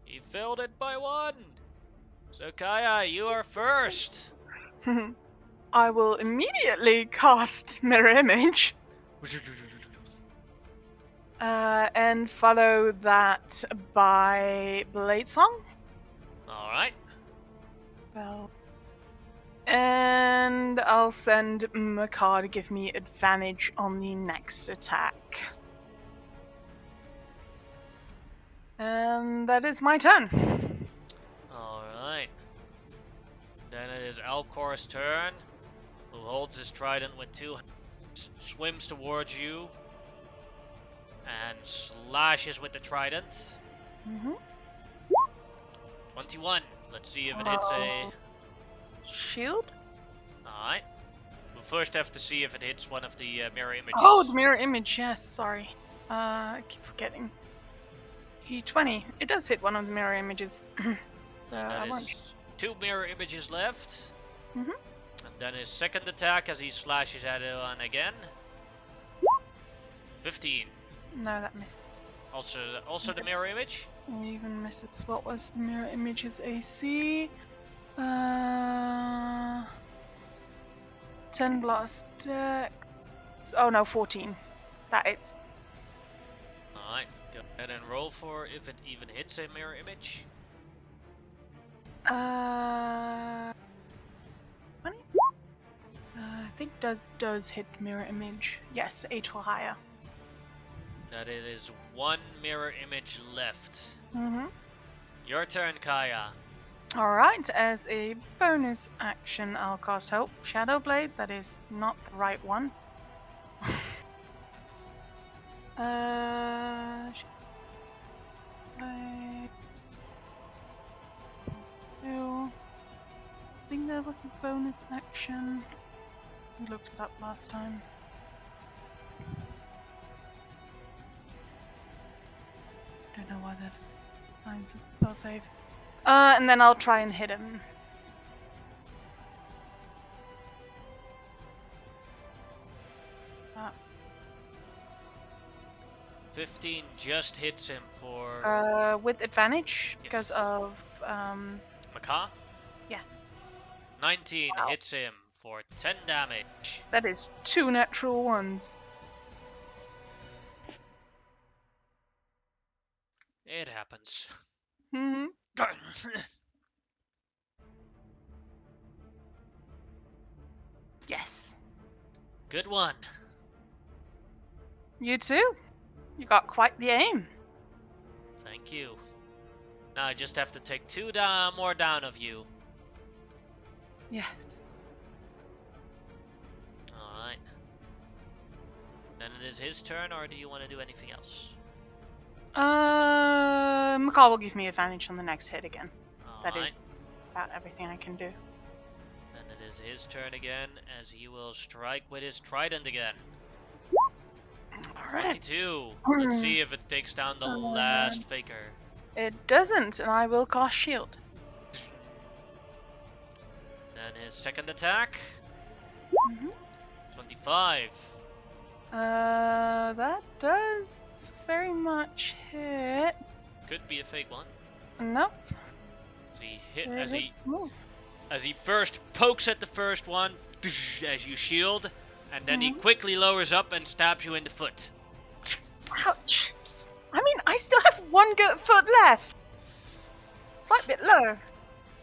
He failed it by 1. So Kaya, you are first. I will immediately cast Mirror Image. And follow that by Blade Song. Alright. Well, and I'll send Makar to give me advantage on the next attack. And that is my turn. Alright. Then it is Alcor's turn, who holds his trident with 2 hands, swims towards you, and slashes with the trident. Mm-hmm. 21. Let's see if it hits a... Shield? Alright. We'll first have to see if it hits one of the mirror images. Oh, the mirror image, yes, sorry. I keep forgetting. E20. It does hit one of the mirror images. So that is 2 mirror images left. Mm-hmm. And then his second attack as he slashes at it on again. 15. No, that missed. Also the mirror image? Even misses. What was the mirror image's AC? 10 blast dex. Oh no, 14. That hits. Alright, go ahead and roll for if it even hits a mirror image. 20? I think does hit mirror image. Yes, 8 or higher. That it is 1 mirror image left. Mm-hmm. Your turn, Kaya. Alright, as a bonus action, I'll cast Hope. Shadow Blade, that is not the right one. Blade. I think there was a bonus action. We looked it up last time. Don't know why that signs a spell save. And then I'll try and hit him. Uh, 15 just hits him for... with advantage because Yes. of Macaw? Yeah. 19 Wow. hits him for 10 damage. That is 2 natural ones. It happens. Mm-hmm. Good one. You too. You got quite the aim. Thank you. Now I just have to take 2 more down of you. Yes. Alright. Then it is his turn, or do you want to do anything else? McCall will give me advantage on the next hit again. That Alright. is about everything I can do. Then it is his turn again, as he will strike with his trident again. Alright. 22. Let's see if it takes down the last faker. It doesn't, and I will cast shield. Then his second attack. Mhm. 25. That does very much hit. Could be a fake one. Nope. As he hit, Ooh. as he first pokes at the first one, as you shield, and then he quickly lowers up and stabs you in the foot. Ouch. I mean, I still have one good foot left. Slight bit low.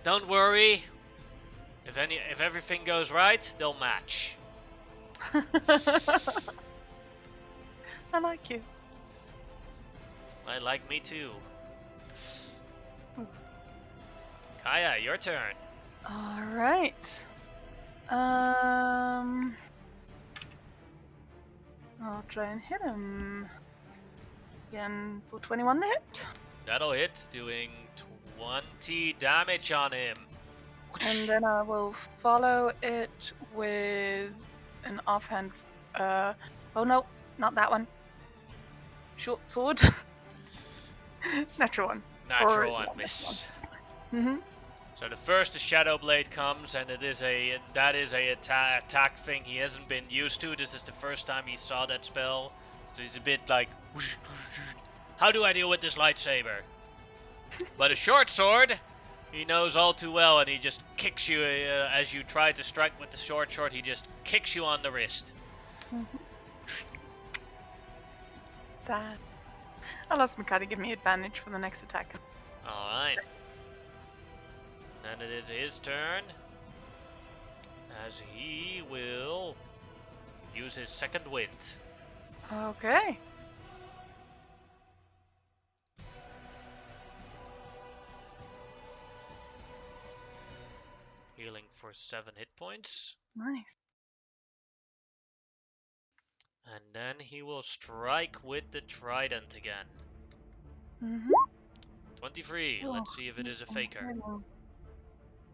Don't worry. If everything goes right, they'll match. I like you. I like me too. Kaya, your turn. Alright. I'll try and hit him. Again, for 21 to hit. That'll hit, doing 20 damage on him. And then I will follow it with an offhand. Oh no, not that one. Short sword. Natural one. Natural one, miss. Mm-hmm. So the first, the Shadow Blade comes, and that is a attack thing he hasn't been used to. This is the first time he saw that spell, so he's a bit like, how do I deal with this lightsaber? But a short sword, he knows all too well, and he just kicks you as you try to strike with the short sword. He just kicks you on the wrist. Mm-hmm. Sad. I'll ask Mikhail to give me advantage for the next attack. Alright. Then it is his turn, as he will use his second wind. Okay. Healing for 7 hit points. Nice. And then he will strike with the trident again. Mm-hmm. 23. Let's see if it is a faker.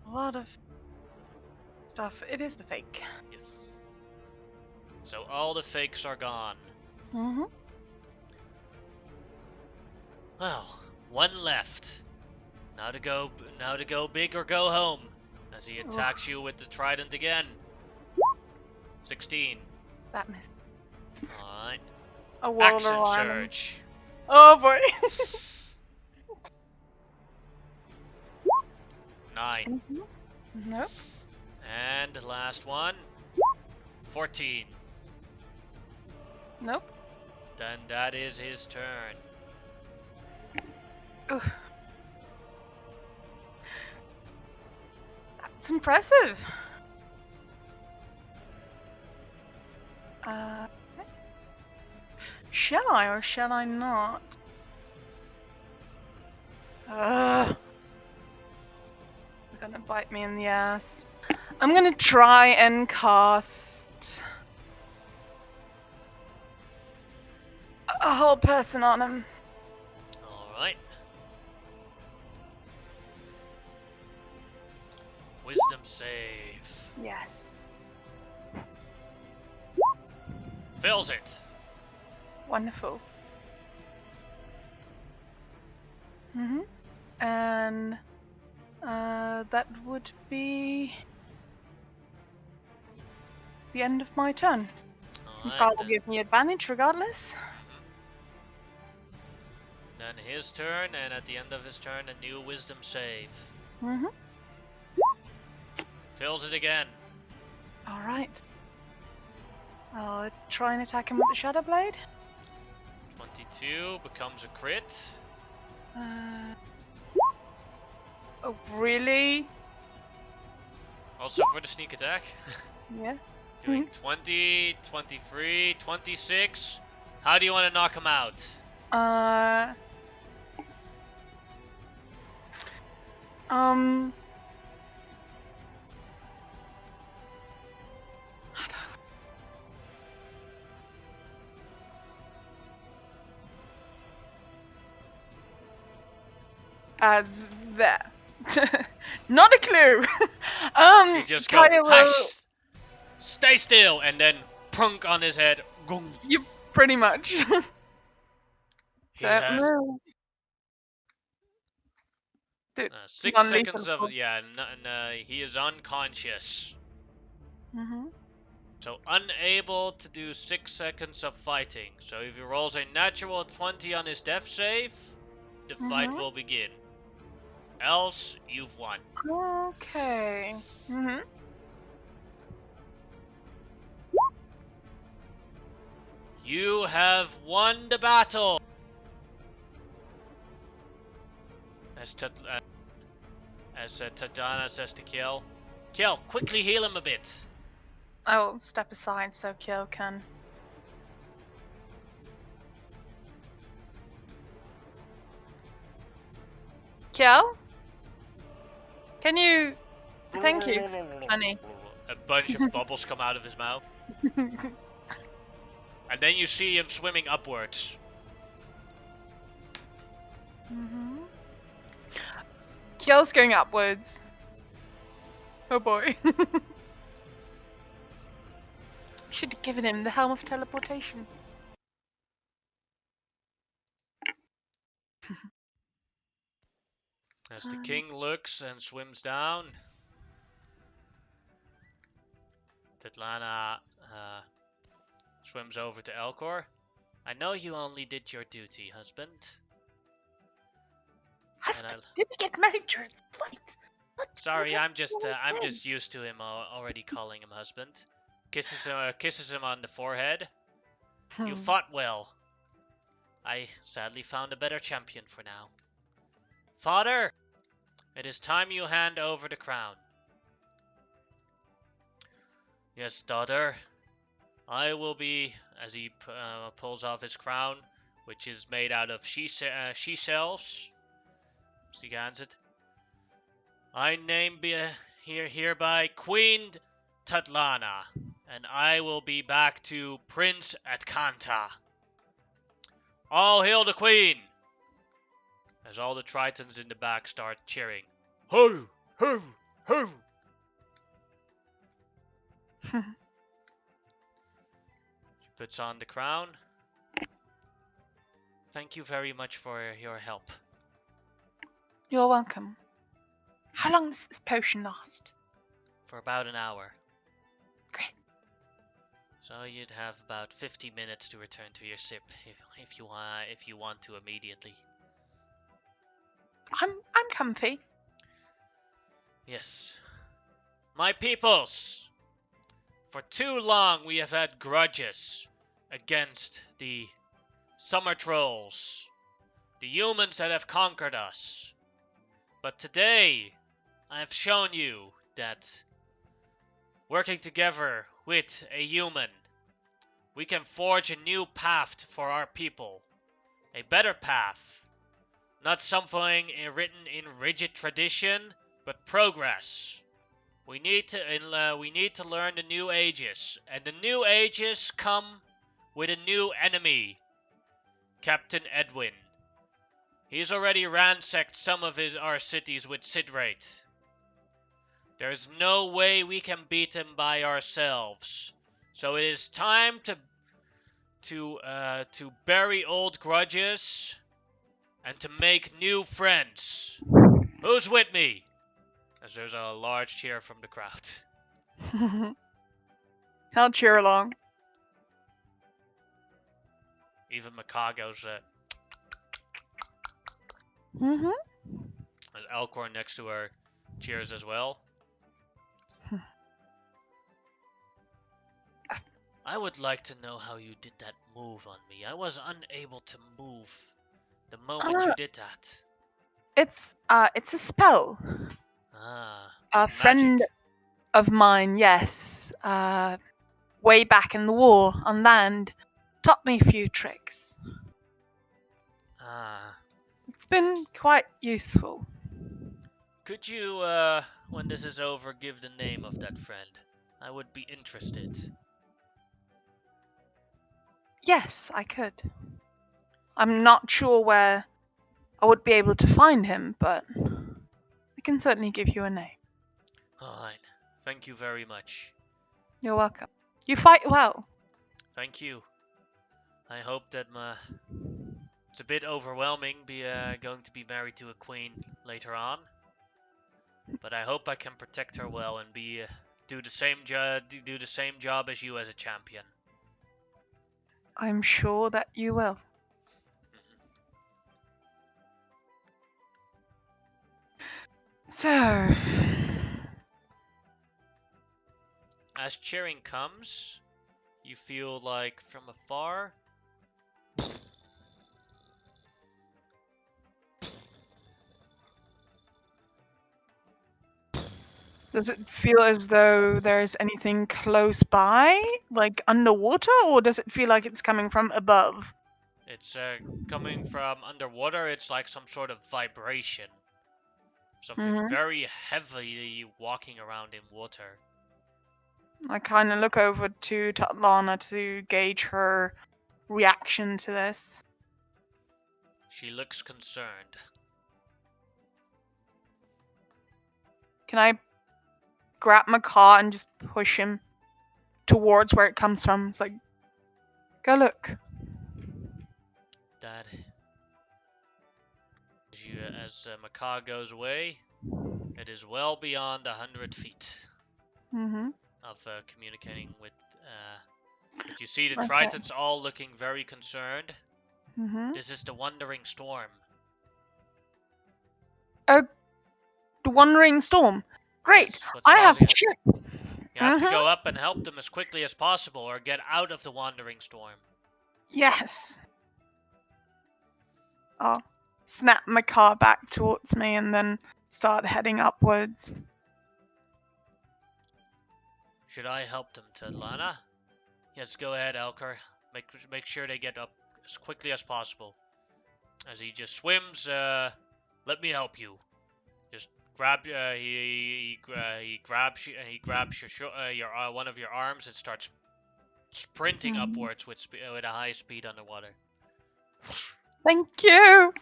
A lot of stuff. It is the fake. Yes. So all the fakes are gone. Mm-hmm. Well, one left. Now to go big or go home. As he attacks you with the trident again. 16. That missed. Alright. A wall Action of surge. Oh boy. 9. Nope. And the last one. 14. Nope. Then that is his turn. Ugh. That's impressive. Shall I or shall I not? They're gonna bite me in the ass. I'm gonna try and cast a whole person on him. Alright. Wisdom save. Yes. Fails it. Wonderful. And that would be the end of my turn. Alright, God will give me advantage regardless. Then his turn, and at the end of his turn, a new wisdom save. Fails it again. Alright. I'll try and attack him with the Shadow Blade. 22 becomes a crit. Oh, really? Also for the sneak attack. Yes. Doing 20, 23, 26. How do you want to knock him out? There. Not a clue. You just go, Kaya will- hush, stay still, and then prunk on his head. Gung. You pretty much. He has move. 6 Non-lethal, seconds of of course. he is unconscious. Mm-hmm. So unable to do 6 seconds of fighting. So if he rolls a natural 20 on his death save, the fight will begin. Else, you've won. Okay. Mm-hmm. You have won the battle. As Tadana says to Kiel. Kiel, quickly heal him a bit. I will step aside so Kiel can. Kiel? Can you... Thank you, honey. A bunch of bubbles come out of his mouth. And then you see him swimming upwards. Mm-hmm. Kiel's going upwards. Oh boy. Should have given him the helm of teleportation. As the king looks and swims down, Tatlana swims over to Elcor. I know you only did your duty, husband. Husband, did he get married during the flight? Sorry, I'm just used to him already calling him husband. Kisses him on the forehead. You fought well. I sadly found a better champion for now. Father, it is time you hand over the crown. Yes, daughter. I will be, as he pulls off his crown, which is made out of she shells. Scans it. I name hereby Queen Tatlana, and I will be back to Prince Atkanta. All hail the Queen! As all the Tritons in the back start cheering. Ho! Ho! Ho! She puts on the crown. Thank you very much for your help. You're welcome. How long does this potion last? For about an hour. Great. So you'd have about 50 minutes to return to your ship if you want to immediately. I'm comfy. Yes. My peoples! For too long we have had grudges against the summer trolls, the humans that have conquered us. But today, I have shown you that working together with a human, we can forge a new path for our people. A better path. Not something written in rigid tradition, but progress. We need to learn the new ages, and the new ages come with a new enemy, Captain Edwin. He's already ransacked some of our cities with Sidrate. There's no way we can beat him by ourselves. So it is time to bury old grudges and to make new friends. Who's with me? As there's a large cheer from the crowd. I'll cheer along. Even Macaw goes, Mm-hmm. and Elcorn next to her cheers as well. I would like to know how you did that move on me. I was unable to move the moment you did that. It's a spell. Ah. A friend magic. of mine, yes. way back in the war on land taught me a few tricks. Ah. It's been quite useful. Could you, when this is over, give the name of that friend? I would be interested. Yes, I could. I'm not sure where I would be able to find him, but I can certainly give you a name. Alright. Thank you very much. You're welcome. You fight well. Thank you. I hope that it's a bit overwhelming going to be married to a queen later on. But I hope I can protect her well and do the same job as you as a champion. I'm sure that you will. So, As cheering comes, you feel like from afar. does it feel as though there's anything close by, like underwater, or does it feel like it's coming from above? It's coming from underwater. It's like some sort of vibration. Something very heavily walking around in water. I kind of look over to Tatlana to gauge her reaction to this. She looks concerned. Can I grab my car and just push him towards where it comes from? It's like, go look. That as Macaw goes away, it is well beyond 100 feet of communicating with. But you see the Tritons all looking very concerned. This is the Wandering Storm. Oh, the Wandering Storm. Great. Yes, I have a ship. You have to go up and help them as quickly as possible or get out of the Wandering Storm. Yes. I'll snap my car back towards me and then start heading upwards. Should I help them, Tatlana? Yes, go ahead, Elker. Make sure they get up as quickly as possible. As he just swims, let me help you. Just grab he grabs your one of your arms and starts sprinting upwards with a high speed underwater. Thank you.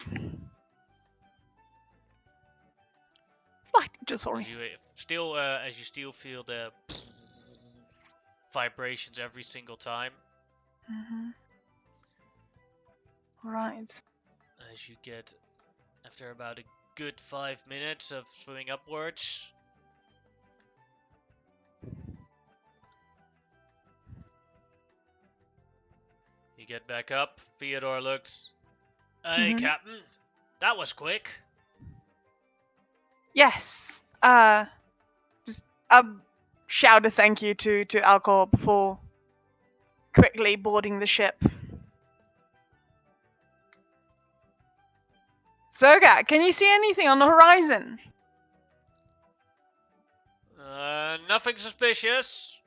Slightly disoriented. As you still feel the vibrations every single time. Right. As you get, after about a good 5 minutes of swimming upwards, you get back up. Theodore looks. Hey, Captain, that was quick. Yes. Just shout a thank you to Alcohol before quickly boarding the ship. Zoga, can you see anything on the horizon? Nothing suspicious.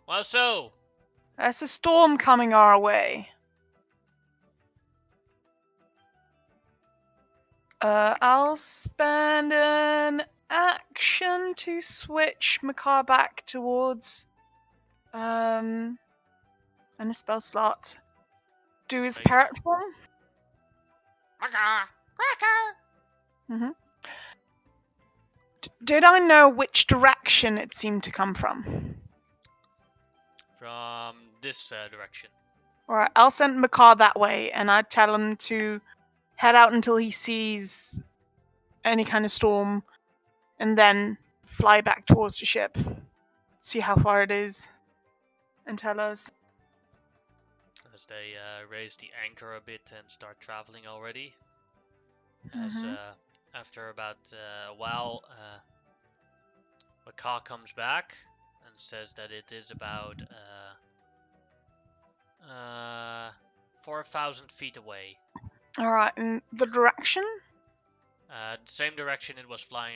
Well, so? There's a storm coming our way. I'll spend an action to switch my car back towards and a spell slot. Do his parrot form. Did I know which direction it seemed to come from? From this direction. Alright, I'll send Makar that way, and I tell him to head out until he sees any kind of storm, and then fly back towards the ship. See how far it is, and tell us. As they raise the anchor a bit and start traveling already. As after about a while, Macaw comes back and says that it is about 4,000 feet away. Alright, and the direction? Same direction it was flying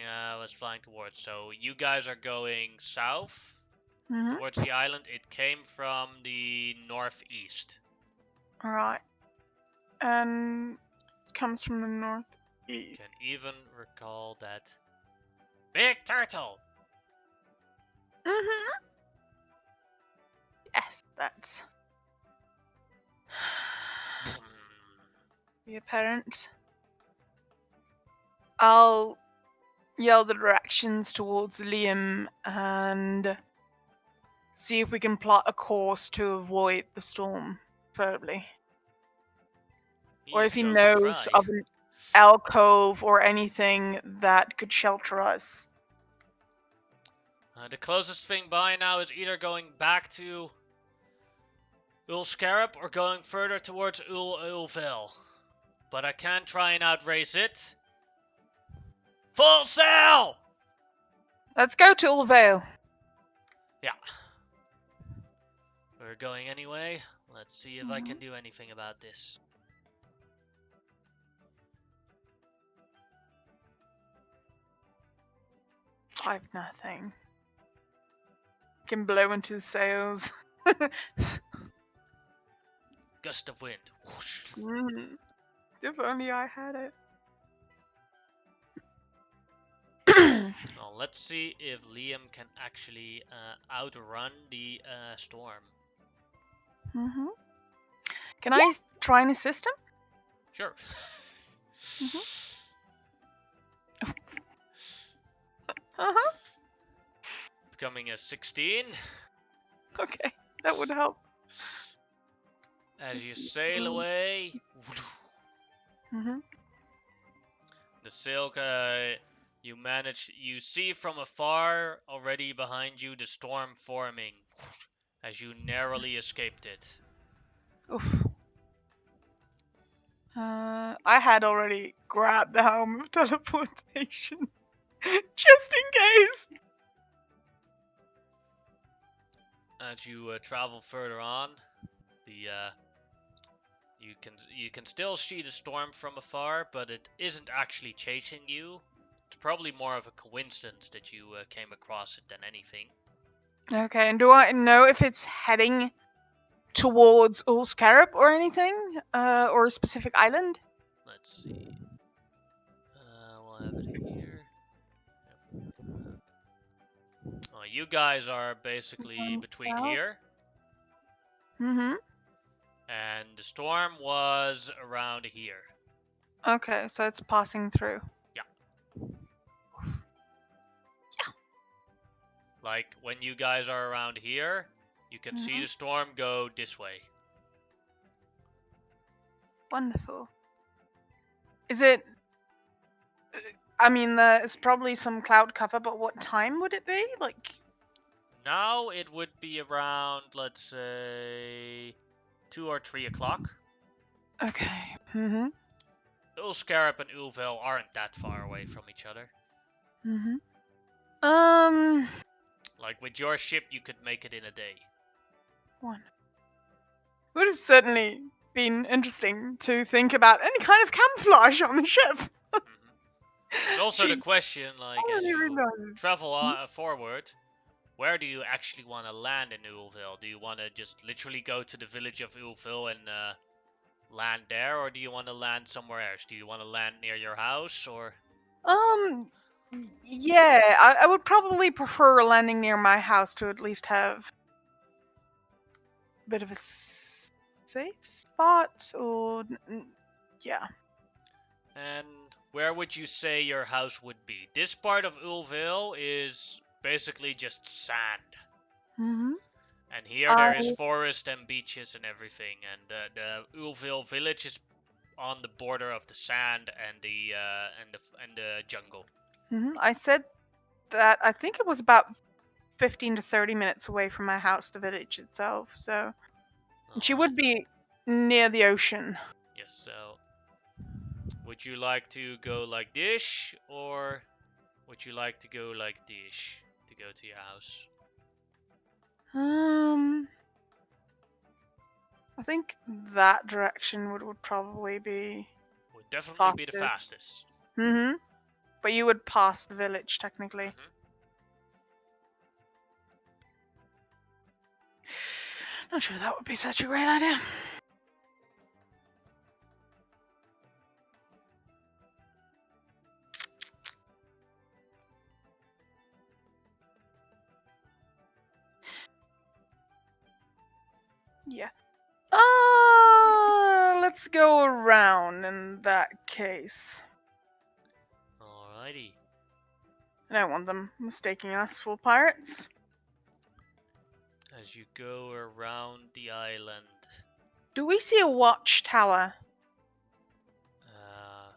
towards. So you guys are going south Mm-hmm. towards the island. It came from the northeast. All right. And comes from the northeast. Can even recall that big turtle. Mm-hmm. Yes, that's the apparent. I'll yell the directions towards Liam and see if we can plot a course to avoid the storm, preferably. Or He's if he going to knows try. of an alcove or anything that could shelter us. The closest thing by now is either going back to Ulscarab or going further towards Ulville. But I can try and outrace it. Full sail! Let's go to Ulvale. Yeah. We're going anyway. Let's see if I can do anything about this. I've nothing. Can blow into the sails. Gust of wind. Whoosh. If only I had it. Well, let's see if Liam can actually outrun the storm. Mm-hmm. Can I try and assist him? Sure. Uh-huh. Becoming a 16. Okay, that would help. As you sail away, Mm-hmm. the sail, you see from afar already behind you the storm forming as you narrowly escaped it. Oof. I had already grabbed the helm of teleportation. Just in case. As you travel further on, the you can still see the storm from afar, but it isn't actually chasing you. It's probably more of a coincidence that you came across it than anything. Okay, and do I know if it's heading towards Ulscarab or anything? Or a specific island? Let's see. We'll have it here. Well, you guys are basically between here, Mm-hmm. and the storm was around here. Okay, so it's passing through. Yeah. Like, when you guys are around here, you can see the storm go this way. Wonderful. Is it... I mean, there's probably some cloud cover, but what time would it be? Like... Now it would be around, let's say, 2 or 3 o'clock. Okay. Mm-hmm. Ulscarab and Ulvel aren't that far away from each other. Mm-hmm. Like, with your ship, you could make it in a day. One. It would have certainly been interesting to think about any kind of camouflage on the ship. There's also the question, like, as you travel Mhm. forward, where do you actually want to land in Ulville? Do you want to just literally go to the village of Ulville and land there, or do you want to land somewhere else? Do you want to land near your house, or? Yeah, I would probably prefer landing near my house to at least have a bit of a safe spot, or yeah. And where would you say your house would be? This part of Ulville is basically just sand. Mm-hmm. And here there is forest and beaches and everything. And the Ulville village is on the border of the sand and the jungle. Mm-hmm. I said that I think it was about 15 to 30 minutes away from my house, the village itself. So she would be near the ocean. Yes. So, would you like to go like this, or would you like to go like this to go to your house? I think that direction would probably be Would definitely be the fastest. fastest. Mm-hmm. But you would pass the village, technically. Mhm. Not sure that would be such a great idea. Yeah. Let's go around in that case. Alrighty. I don't want them mistaking us for pirates. As you go around the island, Do we see a watchtower? uh,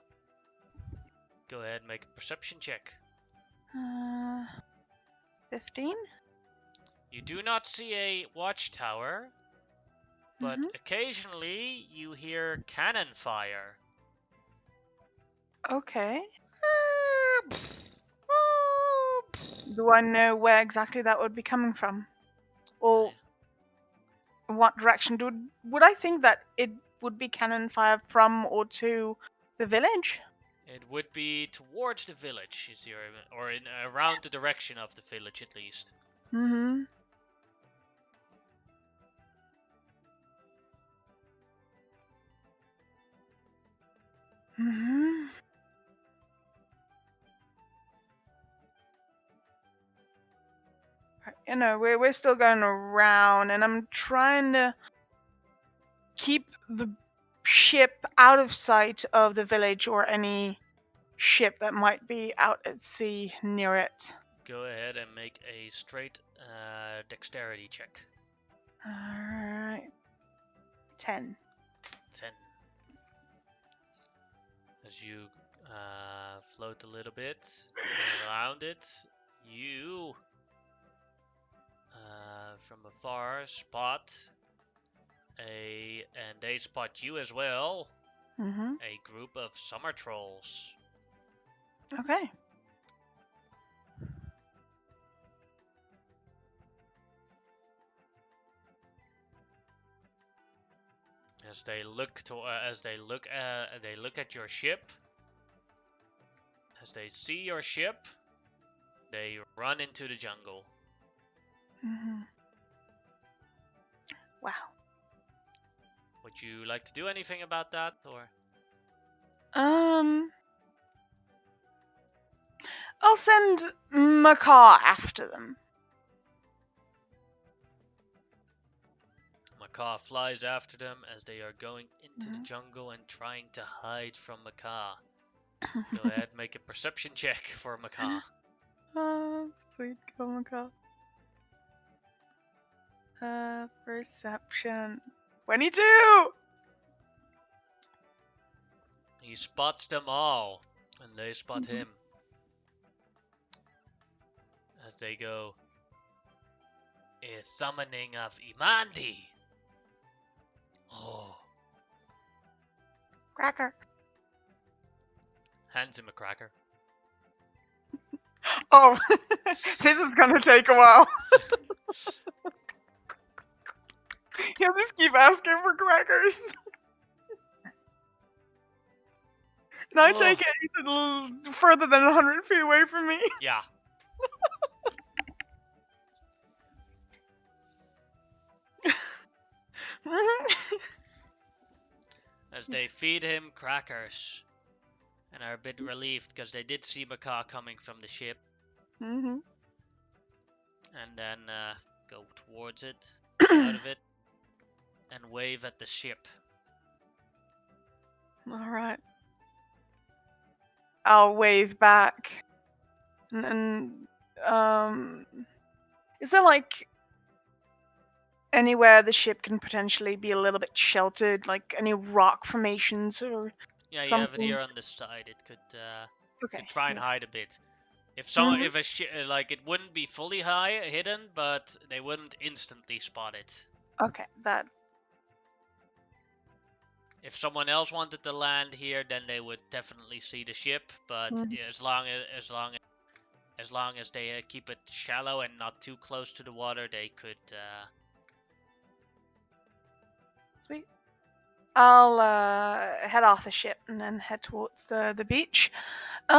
go ahead and make a perception check. 15? You do not see a watchtower, but Mhm. occasionally you hear cannon fire. Okay. Do I know where exactly that would be coming from? Or what direction? Would I think that it would be cannon fire from or to the village? It would be towards the village, or in around the direction of the village at least. Mm-hmm. Mm-hmm. You know, we're still going around, and I'm trying to keep the ship out of sight of the village or any ship that might be out at sea near it. Go ahead and make a straight dexterity check. Alright. 10. 10. As you float a little bit around it, you from afar spot and they spot you as well, Mm-hmm. a group of summer trolls. Okay. As they look they look at your ship. As they see your ship, they run into the jungle. Mm-hmm. Wow. Would you like to do anything about that, or? I'll send Makar after them. Macaw flies after them as they are going into the Mhm. jungle and trying to hide from Macaw. Go ahead, make a perception check for Macaw. Oh, sweet Makar. Perception. 22! He spots them all, and they spot Mhm. him. As they go, a summoning of Imandi. Oh, Cracker. hands him a cracker. Oh, this is gonna take a while. He'll just keep asking for crackers. And I take it he's a little further than 100 feet away from me. Yeah. As they feed him crackers and are a bit relieved because they did see Macaw coming from the ship, Mm-hmm. and then go towards it, out of it, and wave at the ship. Alright. I'll wave back. And is there like anywhere the ship can potentially be a little bit sheltered, like any rock formations or Yeah, you have it something? here on this side. It Okay. could try and hide a bit. If Mhm. like it wouldn't be fully hidden, but they wouldn't instantly spot it. Okay, that. If someone else wanted to land here, then they would definitely see the ship. But Mhm. as long as they keep it shallow and not too close to the water, they could. Sweet. I'll head off the ship and then head towards the beach. You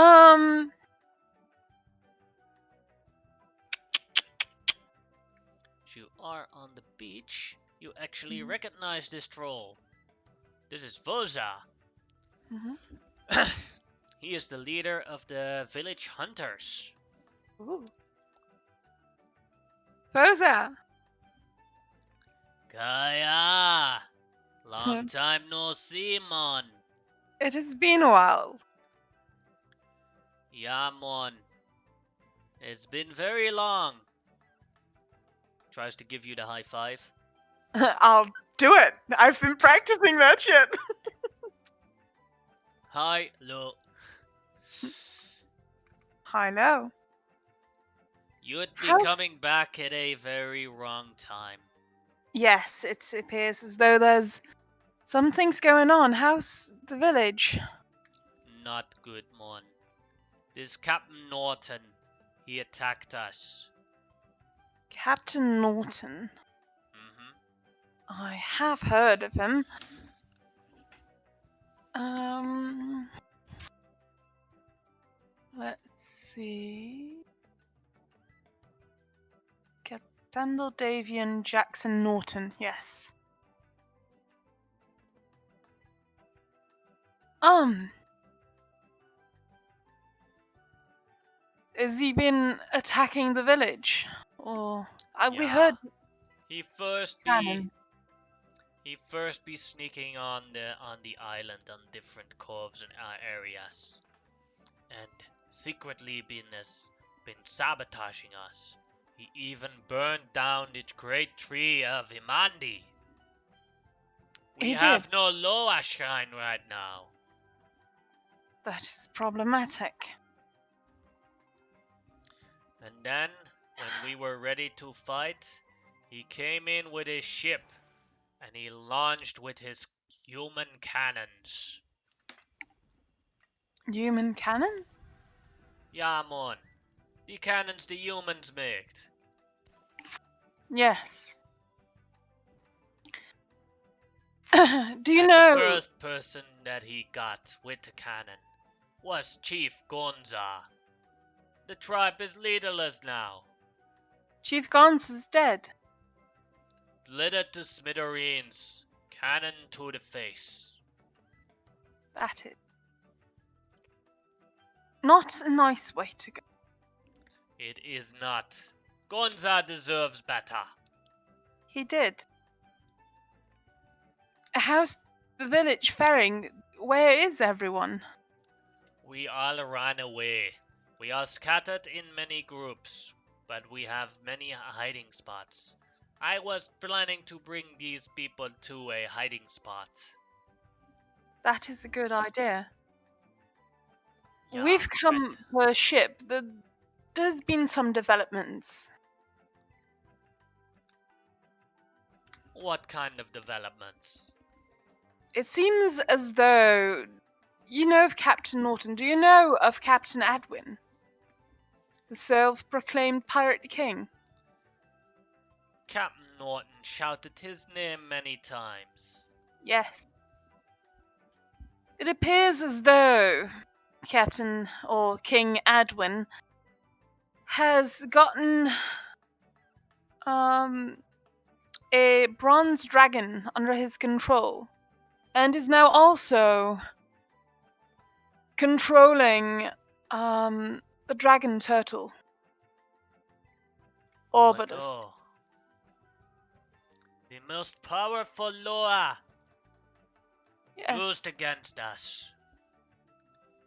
are on the beach. You actually recognize this troll. This is Voza. Mm-hmm. He is the leader of the village hunters. Ooh. Boza! Kaya! Long time no see, mon. It has been a while. Yeah, mon. It's been very long. Tries to give you the high five. I'll do it. I've been practicing that shit. Hi, lo. Hi, no. You'd be How's- coming back at a very wrong time. Yes, it appears as though there's some things going on. How's the village? Not good, mon. This Captain Norton, he attacked us. Captain Norton. Mm-hmm. I have heard of him. Let's see. Sandal Davian Jackson Norton, yes. Has he been attacking the village? Or we heard he first cannon. be sneaking on the island on different coves and areas, and secretly been sabotaging us. He even burned down the great tree of Imandi. We have no Loa shrine right now. That is problematic. And then, when we were ready to fight, he came in with his ship, and he launched with his human cannons. Human cannons? Yeah, mon. The cannons the humans make. Yes. Do you know? The first person that he got with the cannon was Chief Gonza. The tribe is leaderless now. Chief Gonz is dead. Littered to smithereens. Cannon to the face. That is not a nice way to go. It is not. Gonza deserves better. He did. How's the village faring? Where is everyone? We all ran away. We are scattered in many groups, but we have many hiding spots. I was planning to bring these people to a hiding spot. That is a good idea. Yeah, We've come per ship. There's been some developments. What kind of developments? It seems as though you know of Captain Norton. Do you know of Captain Adwin? The self-proclaimed pirate king? Captain Norton shouted his name many times. Yes. It appears as though Captain or King Adwin has gotten a bronze dragon under his control and is now also controlling the dragon turtle. Orbidus. No. The most powerful Loa used against us.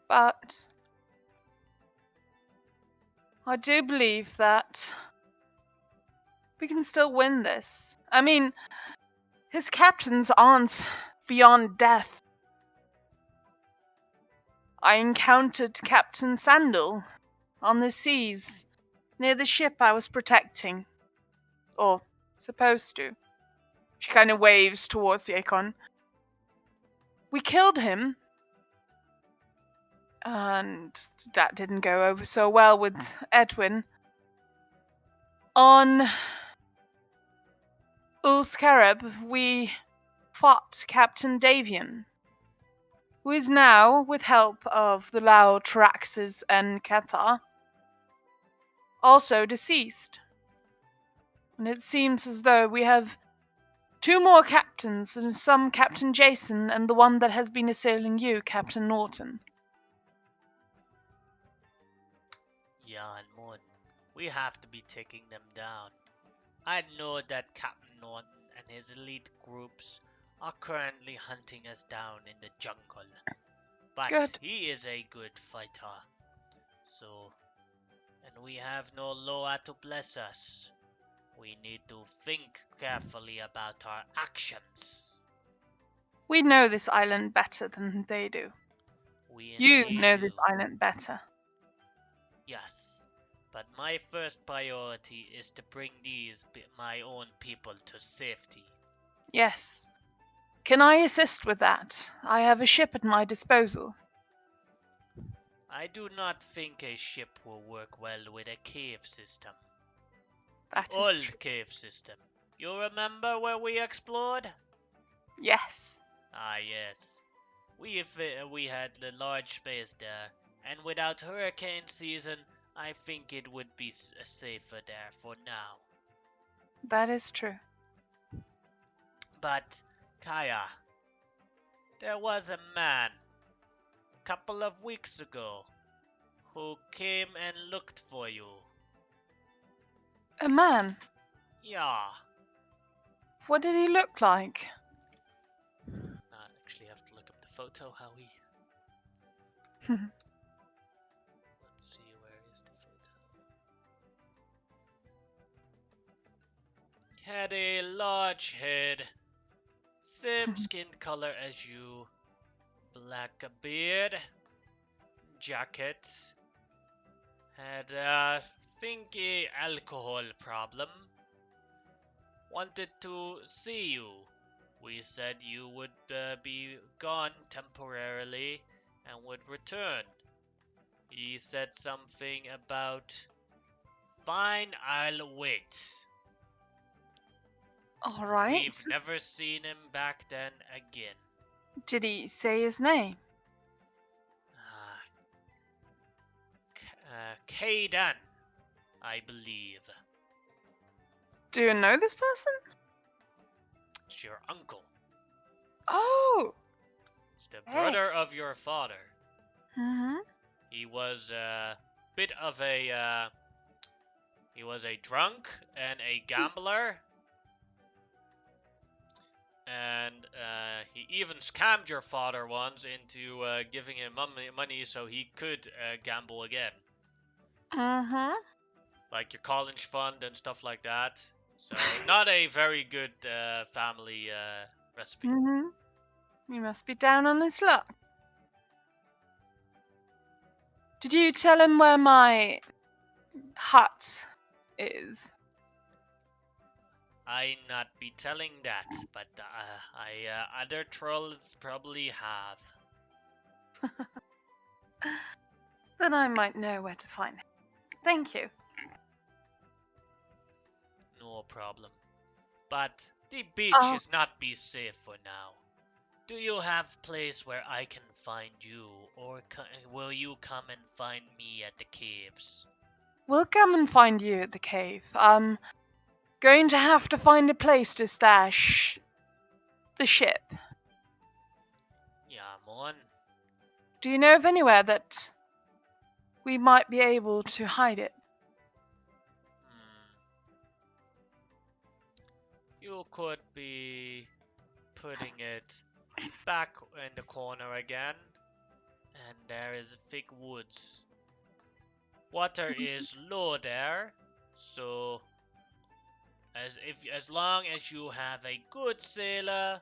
But I do believe that we can still win this. I mean, his captains aren't beyond death. I encountered Captain Sandal on the seas near the ship I was protecting. Or supposed to. She kind of waves towards the Akon. We killed him. And that didn't go over so well with Edwin. On Ulscarab, we fought Captain Davian, who is now, with help of the Lao Traxes and Cathar, also deceased. And it seems as though we have 2 more captains, and some Captain Jason and the one that has been assailing you, Captain Norton. Jan Mon, we have to be taking them down. I know that Captain Norton and his elite groups are currently hunting us down in the jungle. But Good. he is a good fighter. So, and we have no Loa to bless us. We need to think carefully about our actions. We know this island better than they do. We You indeed know do. this island better. Yes, but my first priority is to bring my own people to safety. Yes. Can I assist with that? I have a ship at my disposal. I do not think a ship will work well with a cave system. That The is old true. cave system. You remember where we explored? Yes. Ah, yes. We had the large space there, and without hurricane season, I think it would be safer there for now. That is true. But, Kaya, there was a man, a couple of weeks ago, who came and looked for you. A man? Yeah. What did he look like? I actually have to look up the photo, how he... Let's see, where is the photo? Had a large head, same skin color as you, black beard, jacket, had think a alcohol problem, wanted to see you. We said you would be gone temporarily and would return. He said something about, fine, I'll wait. All right. We've never seen him back then again. Did he say his name? Kaidan, I believe. Do you know this person? It's your uncle. Oh! It's the brother of your father. Mm-hmm. He was a bit of a... he was a drunk and a gambler. And he even scammed your father once into giving him money so he could gamble again. Mm-hmm. Like your college fund and stuff like that. So not a very good family recipe. Mm-hmm. He must be down on his luck. Did you tell him where my hut is? I not be telling that, but other trolls probably have. Then I might know where to find him. Thank you. No problem. But the beach is not be safe for now. Do you have place where I can find you, or will you come and find me at the caves? We'll come and find you at the cave. I'm going to have to find a place to stash the ship. Yeah, Mon. Do you know of anywhere that we might be able to hide it? You could be putting it back in the corner again, and there is thick woods. Water is low there, so as long as you have a good sailor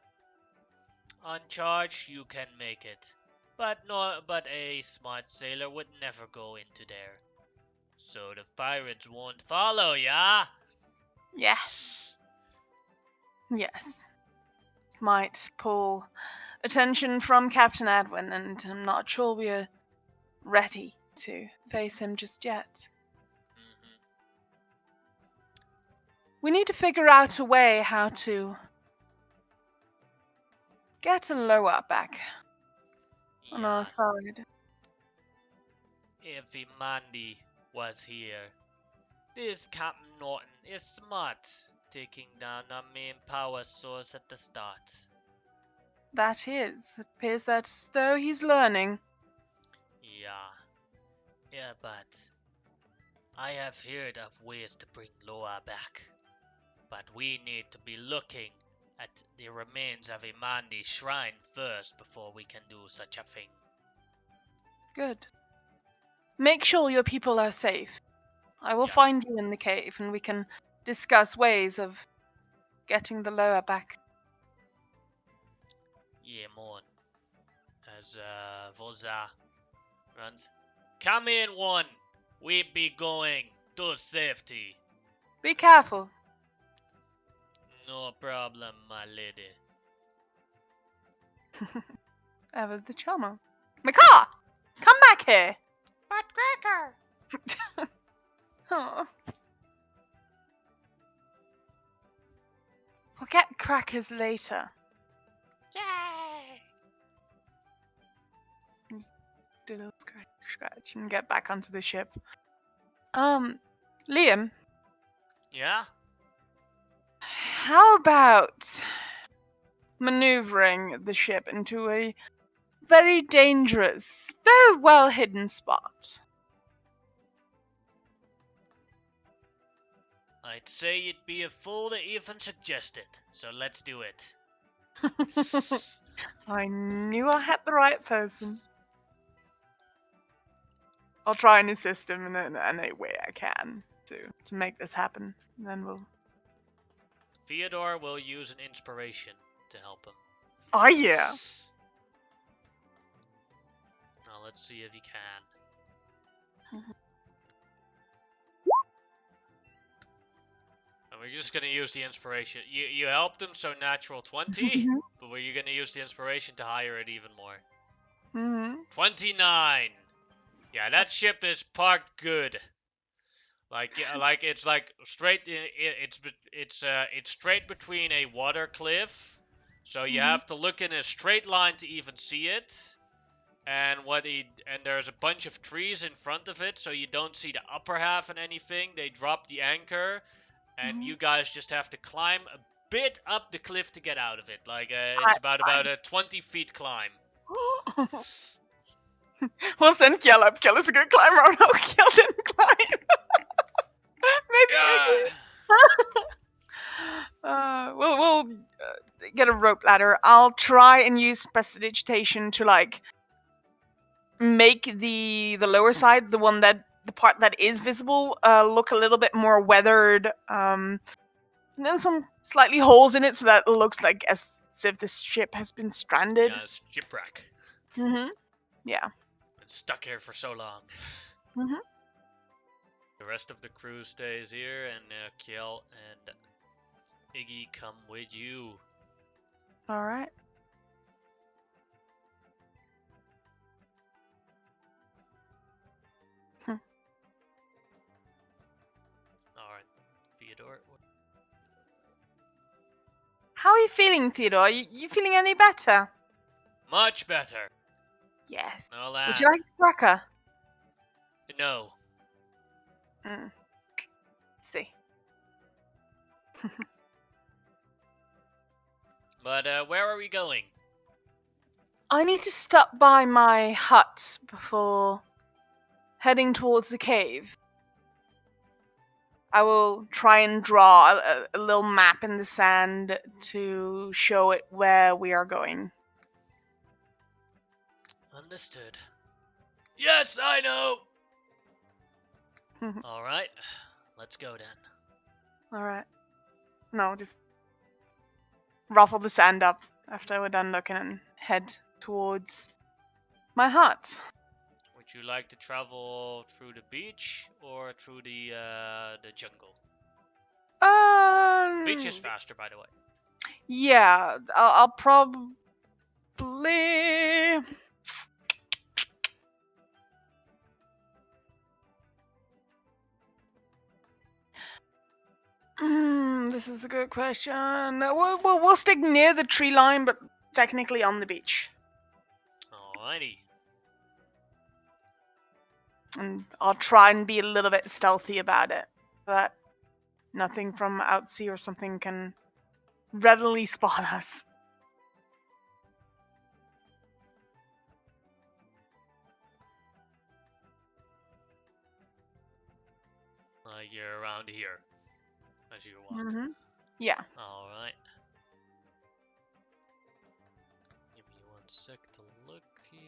on charge, you can make it. But a smart sailor would never go into there, so the pirates won't follow ya. Yes. Yes. Might pull attention from Captain Edwin, and I'm not sure we're ready to face him just yet. We need to figure out a way how to get a lower back on our Yeah, side. if Imandi was here. This Captain Norton is smart, taking down our main power source at the start. That is. It appears that as though he's learning. Yeah, but I have heard of ways to bring Loa back. But we need to be looking at the remains of Imandi's shrine first before we can do such a thing. Good. Make sure your people are safe. I will Yeah. find you in the cave and we can discuss ways of getting the lower back. Yeah, mon. As Voza runs. Come in, one. We be going to safety. Be careful. No problem, my lady. Ever the charmer. Macaw! Come back here! But Cracker! Oh. We'll get crackers later. Yay! Just do a little scratch and get back onto the ship. Liam, Yeah? how about maneuvering the ship into a very dangerous, though well hidden spot? I'd say it'd be a fool to even suggest it, so let's do it. I knew I had the right person. I'll try and assist him in any way I can to make this happen. And then we'll. Theodore will use an inspiration to help him. Oh yeah. Now let's see if he can. And we're just gonna use the inspiration. You helped him, so natural 20, but we're gonna use the inspiration to higher it even more. 29. Yeah, that ship is parked good. Like it's like straight. It's straight between a water cliff, so you have to look in a straight line to even see it. And there's a bunch of trees in front of it, so you don't see the upper half and anything. They drop the anchor, and you guys just have to climb a bit up the cliff to get out of it. Like it's about a 20 feet climb. We'll send Kiel up. Kiel is a good climber. Oh no, Kiel didn't climb. Maybe. We'll get a rope ladder. I'll try and use prestidigitation to like make the lower side, the part that is visible, look a little bit more weathered. And then some slightly holes in it so that it looks like as if this ship has been stranded. Yeah, it's shipwreck. Yeah. Been stuck here for so long. The rest of the crew stays here, and Kiel and Iggy come with you. All right. All right, Theodore. How are you feeling, Theodore? You feeling any better? Much better. Yes. No lag. Would you like a cracker? No. See. But where are we going? I need to stop by my hut before heading towards the cave. I will try and draw a little map in the sand to show it where we are going. Understood. Yes, I know! Alright, let's go then. Alright. No, just ruffle the sand up after we're done looking and head towards my hut. Would you like to travel through the beach or through the jungle? Beach is faster, by the way. Yeah, I'll probably... This is a good question. We'll stick near the tree line, but technically on the beach. Alrighty. And I'll try and be a little bit stealthy about it, so that nothing from outsea or something can readily spot us. You're around here as you walk. Mm-hmm. Yeah. Alright. Give me 1 sec to look here.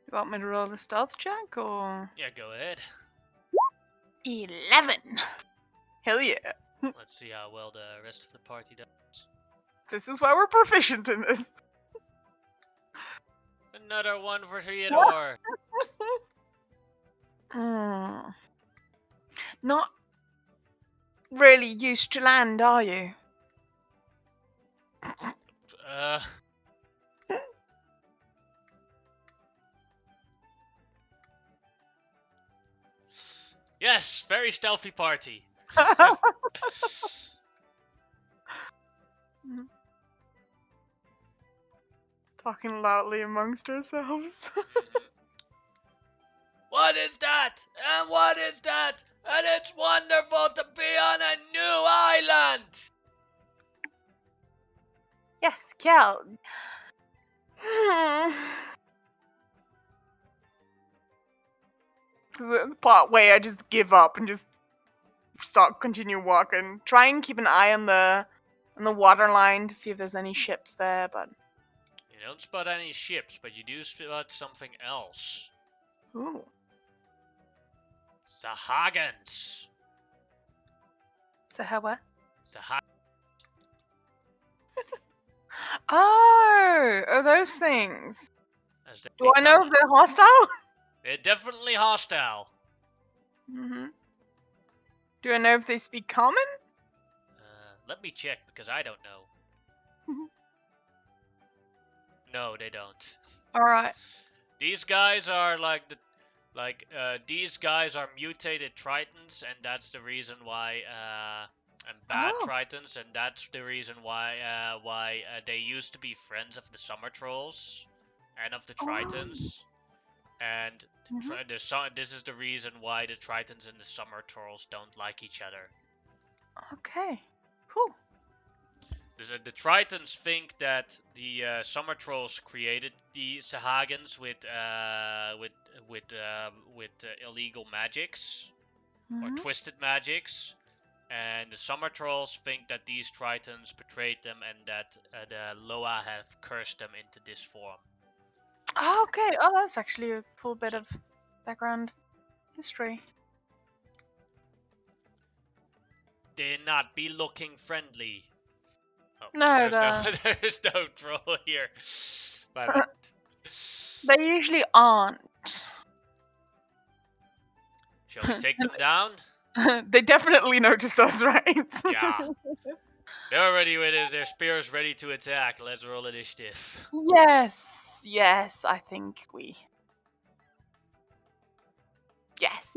You want me to roll a stealth check, or...? Yeah, go ahead. 11! Hell yeah. Let's see how well the rest of the party does. This is why we're proficient in this. Another one for Theodore. Not really used to land, are you? Yes, very stealthy party. Talking loudly amongst ourselves. What is that? And what is that? And it's wonderful to be on a new island. Yes, Kel. The part way I just give up and just continue walking. Try and keep an eye on the water line to see if there's any ships there, but You don't spot any ships, but you do spot something else. ooh. Sahagans. So how what? Oh, those things. Do I know if they're hostile? They're definitely hostile. Mm-hmm. Do I know if they speak common? Let me check because I don't know. No, they don't. All right. These guys are these guys are mutated tritons, and that's the reason why and bad tritons, and that's the reason why they used to be friends of the summer trolls and of the tritons. And this is the reason why the tritons and the summer trolls don't like each other. Okay. Cool. The tritons think that the summer trolls created the Sahagans with illegal magics or twisted magics, and the summer trolls think that these tritons betrayed them and that the Loa have cursed them into this form. Oh, okay. Oh, that's actually a cool bit of background history. They not be looking friendly. Oh, No, there's no troll here. They usually aren't. Shall we take them down? They definitely noticed us, right? Yeah. They're already with their spears ready to attack. Let's roll initiative. Yes, I think we... Yes.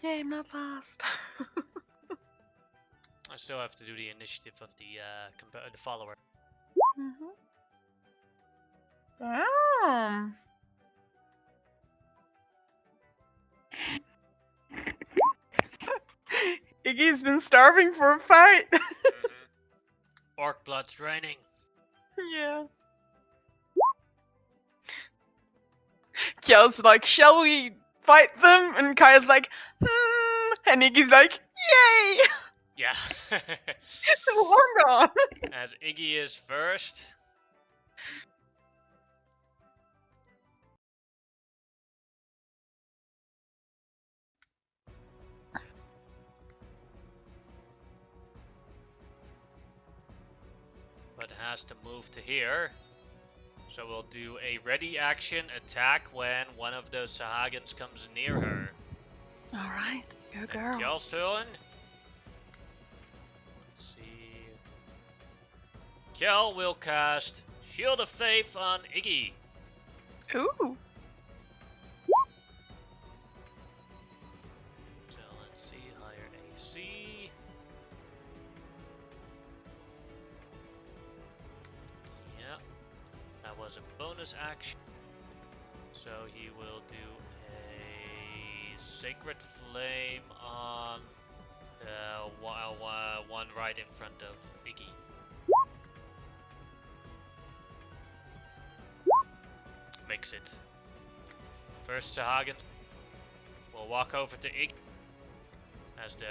Yeah, I'm not lost. I still have to do the initiative of the follower. Damn. Iggy's been starving for a fight. Orc blood's draining. Yeah. Kjell's like, shall we fight them? And Kaya's like, and Iggy's like, yay! Yeah. Hold on. As Iggy is first. But has to move to here. So we'll do a ready action attack when one of those Sahagins comes near her. Alright, go And girl. Kjell's turn. Let's see. Kjell will cast Shield of Faith on Iggy. Ooh. So let's see, higher AC. Yeah, that was a bonus action. So he will do a Sacred Flame on one right in front of Iggy. Makes it. First Sahagin will walk over to Iggy as the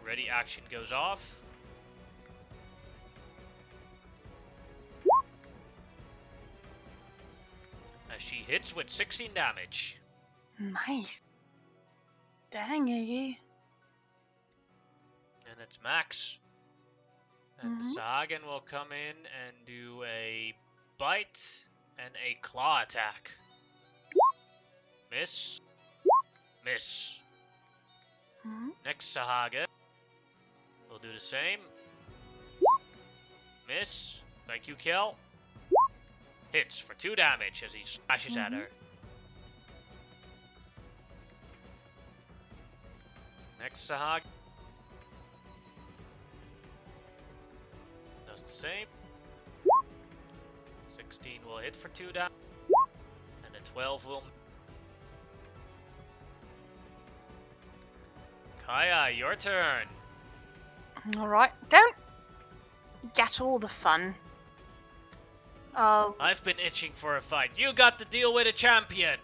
ready action goes off. As she hits with 16 damage. Nice. Dang, Iggy. And it's max. And Sahagin will come in and do a bite and a claw attack. Miss. Miss. Next Sahagin will do the same. Miss. Thank you, Kjell. Hits for 2 damage as he slashes at her. Next Sahagin does the same. 16 will hit for 2 damage. And a 12 will... Kaya, your turn. Alright, don't get all the fun. I've been itching for a fight. You got to deal with a champion.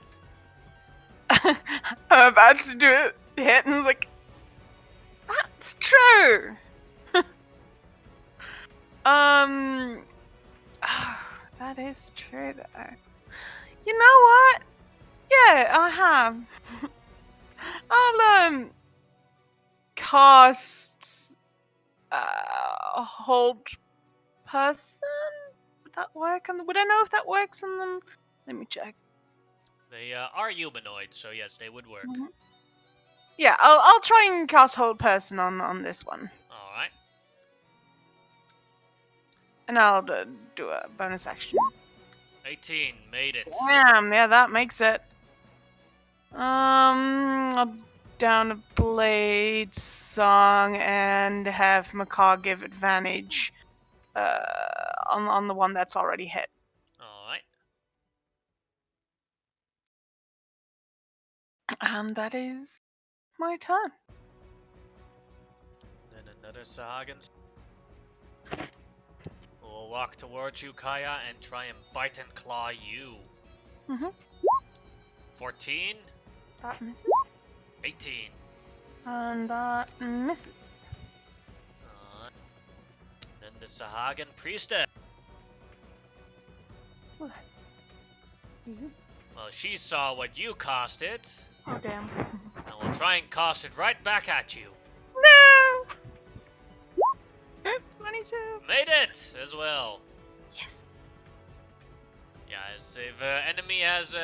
I'm about to do it. Hit and like, that's true. That is true though. You know what? Yeah, I have. I'll cast hold person. Would that work on? Would I know if that works on them? Let me check. They are humanoid, so yes, they would work. Yeah, I'll try and cast hold person on this one. All right. And I'll do a bonus action. 18 made it. Damn, yeah, that makes it. I'll down a blade song and have Macaw give advantage on the one that's already hit. All right. And that is my turn. Then another Sahagin will walk towards you, Kaya, and try and bite and claw you. 14. That misses. 18. And that misses. Then the Sahagin priestess. What? Well, she saw what you casted, Oh, damn. and will try and cast it right back at you. No! 22. Made it as well. Yes. Yeah, as if enemy has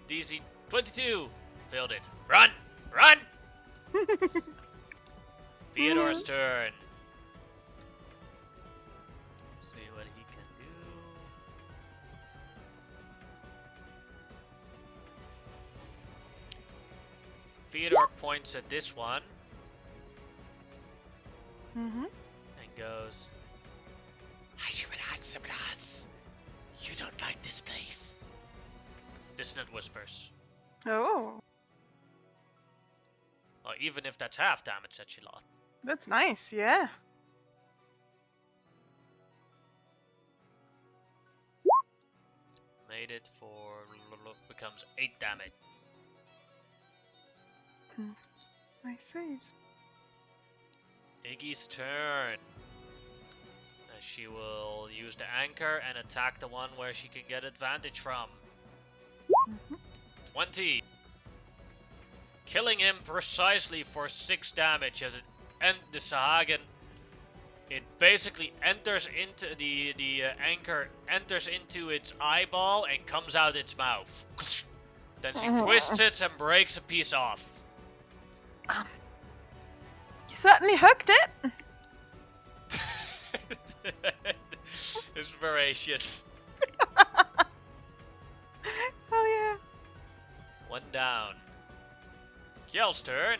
DC 22. Failed it. Run! Run! Theodore's turn. See what he can do. Theodore points at this one and goes, you don't like this place. Dissonant whispers. Oh, Well, even if that's half damage that she lost. that's nice, yeah. Made it for... becomes 8 damage. Nice saves. Iggy's turn. She will use the anchor and attack the one where she can get advantage from. 20. Killing him precisely for 6 damage as it ends the Sahagin It basically enters into the anchor enters into its eyeball and comes out its mouth. Then she twists it and breaks a piece off. You certainly hooked it. It's voracious. Oh yeah. One down. Kjell's turn.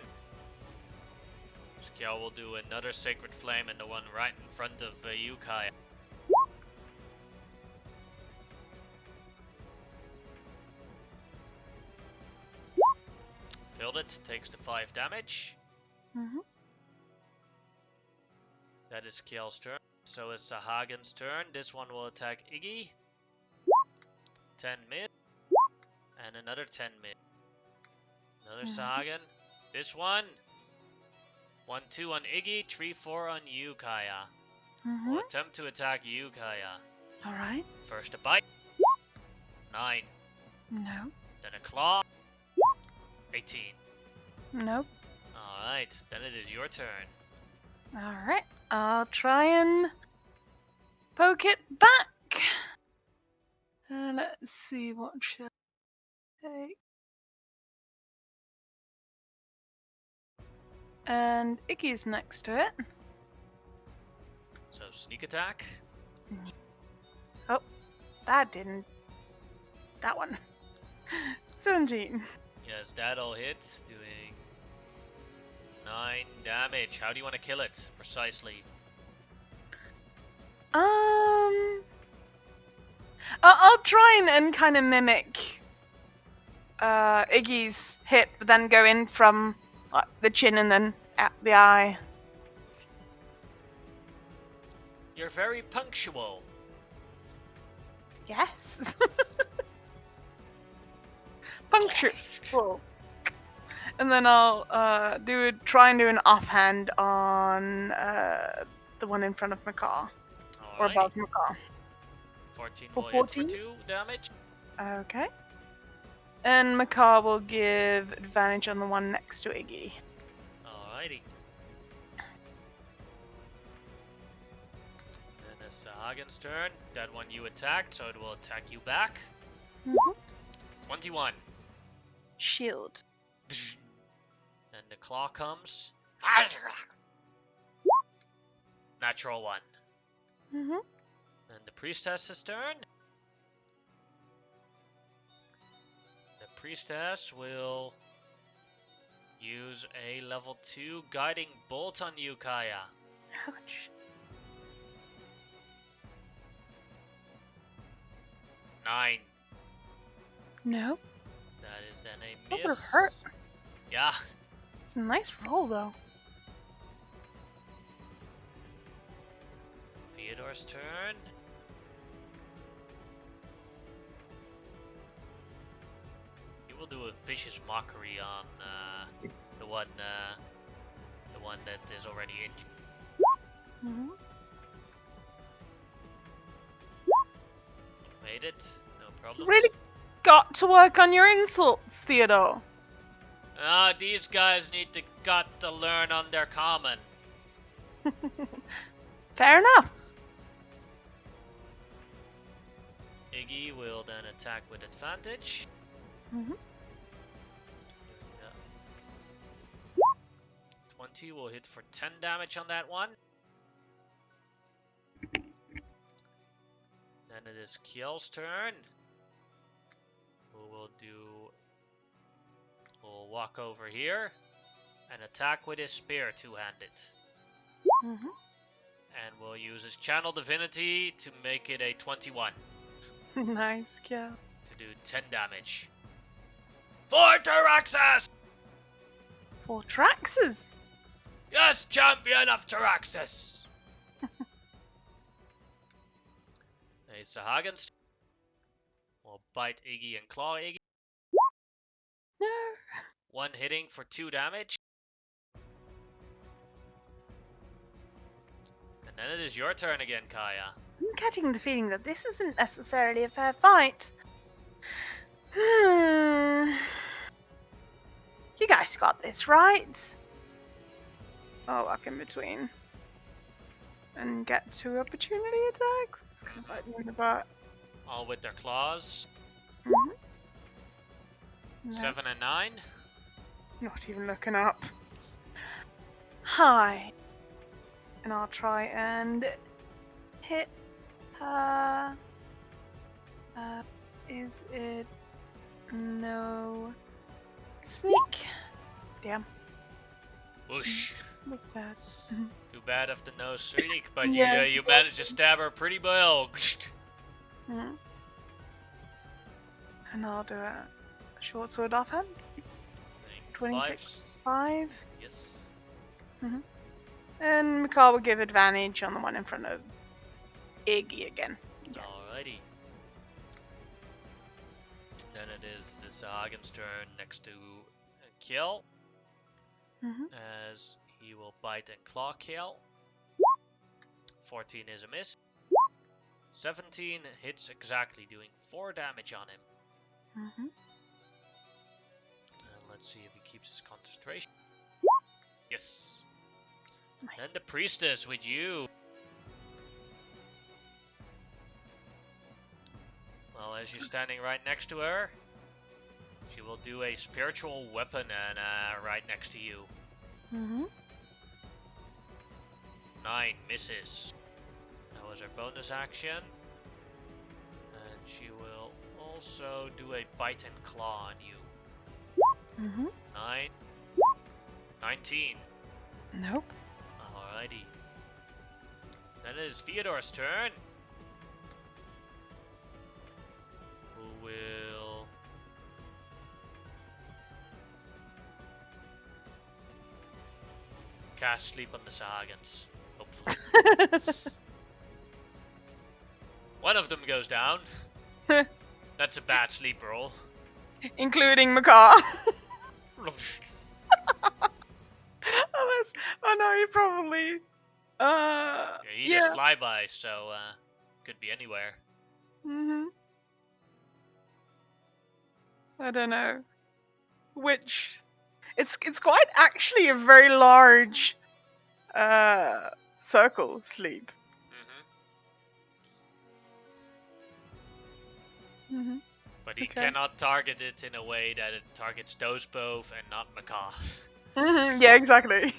Kjell will do another Sacred Flame and the one right in front of you, Kaya. Filled it, takes the 5 damage. Mm-hmm. That is Kjell's turn. So is Sahagen's turn. This one will attack Iggy. 10 mid. And another 10 mid. Another Sahagen. This one. 1-2 on Iggy. 3-4 on you, Kaya. Will attempt to attack you, Kaya. Alright. First a bite. 9. No. Then a claw. 18. Nope. Alright, then it is your turn. Alright. I'll try and poke it back. Let's see what shall I take. And Iggy's next to it. So sneak attack. Oh, that didn't. That one. 17. Yes, that'll hit, doing 9 damage. How do you want to kill it precisely? I'll try and kind of mimic Iggy's hit, but then go in from the chin and then at the eye. You're very punctual. Yes. Punctual. And then I'll try and do an offhand on the one in front of Makar. Or above Makar. 14 For will 14? hit for 2 damage. Okay. And Makar will give advantage on the one next to Iggy. Alrighty. Then it's Hagen's turn. That one you attacked, so it will attack you back. 21. Shield. Then the claw comes. Natural 1. Then the priestess's turn. The priestess will use a level 2 guiding bolt on you, Kaya. Ouch. 9. No. That is then a That miss. would've hurt. Yeah. It's a nice roll, though. Theodore's turn. He will do a vicious mockery on the one that is already injured. Made it. No problem. Really got to work on your insults, Theodore. These guys need to learn on their common. Fair enough. Iggy will then attack with advantage. 20 will hit for 10 damage on that one. Then it is Kjell's turn. We'll walk over here and attack with his spear two-handed. And we'll use his channel divinity to make it a 21. Nice kill. To do 10 damage. For Taraxis! For Traxxas. Yes, champion of Taraxis! A Sahagen's turn. We'll bite Iggy and claw Iggy. No. One hitting for 2 damage. And then it is your turn again, Kaya. I'm getting the feeling that this isn't necessarily a fair fight. You guys got this, right? I'll walk in between. and get 2 opportunity attacks. It's gonna bite me in the butt. All with their claws. No, 7 and 9. not even looking up. Hi. And I'll try and hit her. Is it no sneak? Damn. Whoosh. What's that? Too bad of the no streak, but Yeah. you managed to stab her pretty well. Mhm. And I'll do a short sword offhand. 26. 5. Yes. And Mikal will give advantage on the one in front of Iggy again. Yeah. Alrighty. Then it is the Sahagan's turn next to Kiel, as he will bite and claw Kiel. 14 is a miss. 17 hits exactly, doing 4 damage on him. And let's see if he keeps his concentration. Yes. Nice. And the priestess with you. Well, as you're standing right next to her, she will do a spiritual weapon and right next to you. 9 misses. That was her bonus action. And she will also do a bite and claw on you. 9. 19. Nope. Alrighty. Then it is Theodore's turn. Who will... cast Sleep on the Sahagans. Hopefully. One of them goes down. That's a bad sleep roll. Including Makar. Oh no, he probably. Yeah, he Yeah. just flyby, so could be anywhere. I don't know. Which. It's quite actually a very large circle sleep. But he Okay. cannot target it in a way that it targets those both and not Macaw. Yeah, exactly.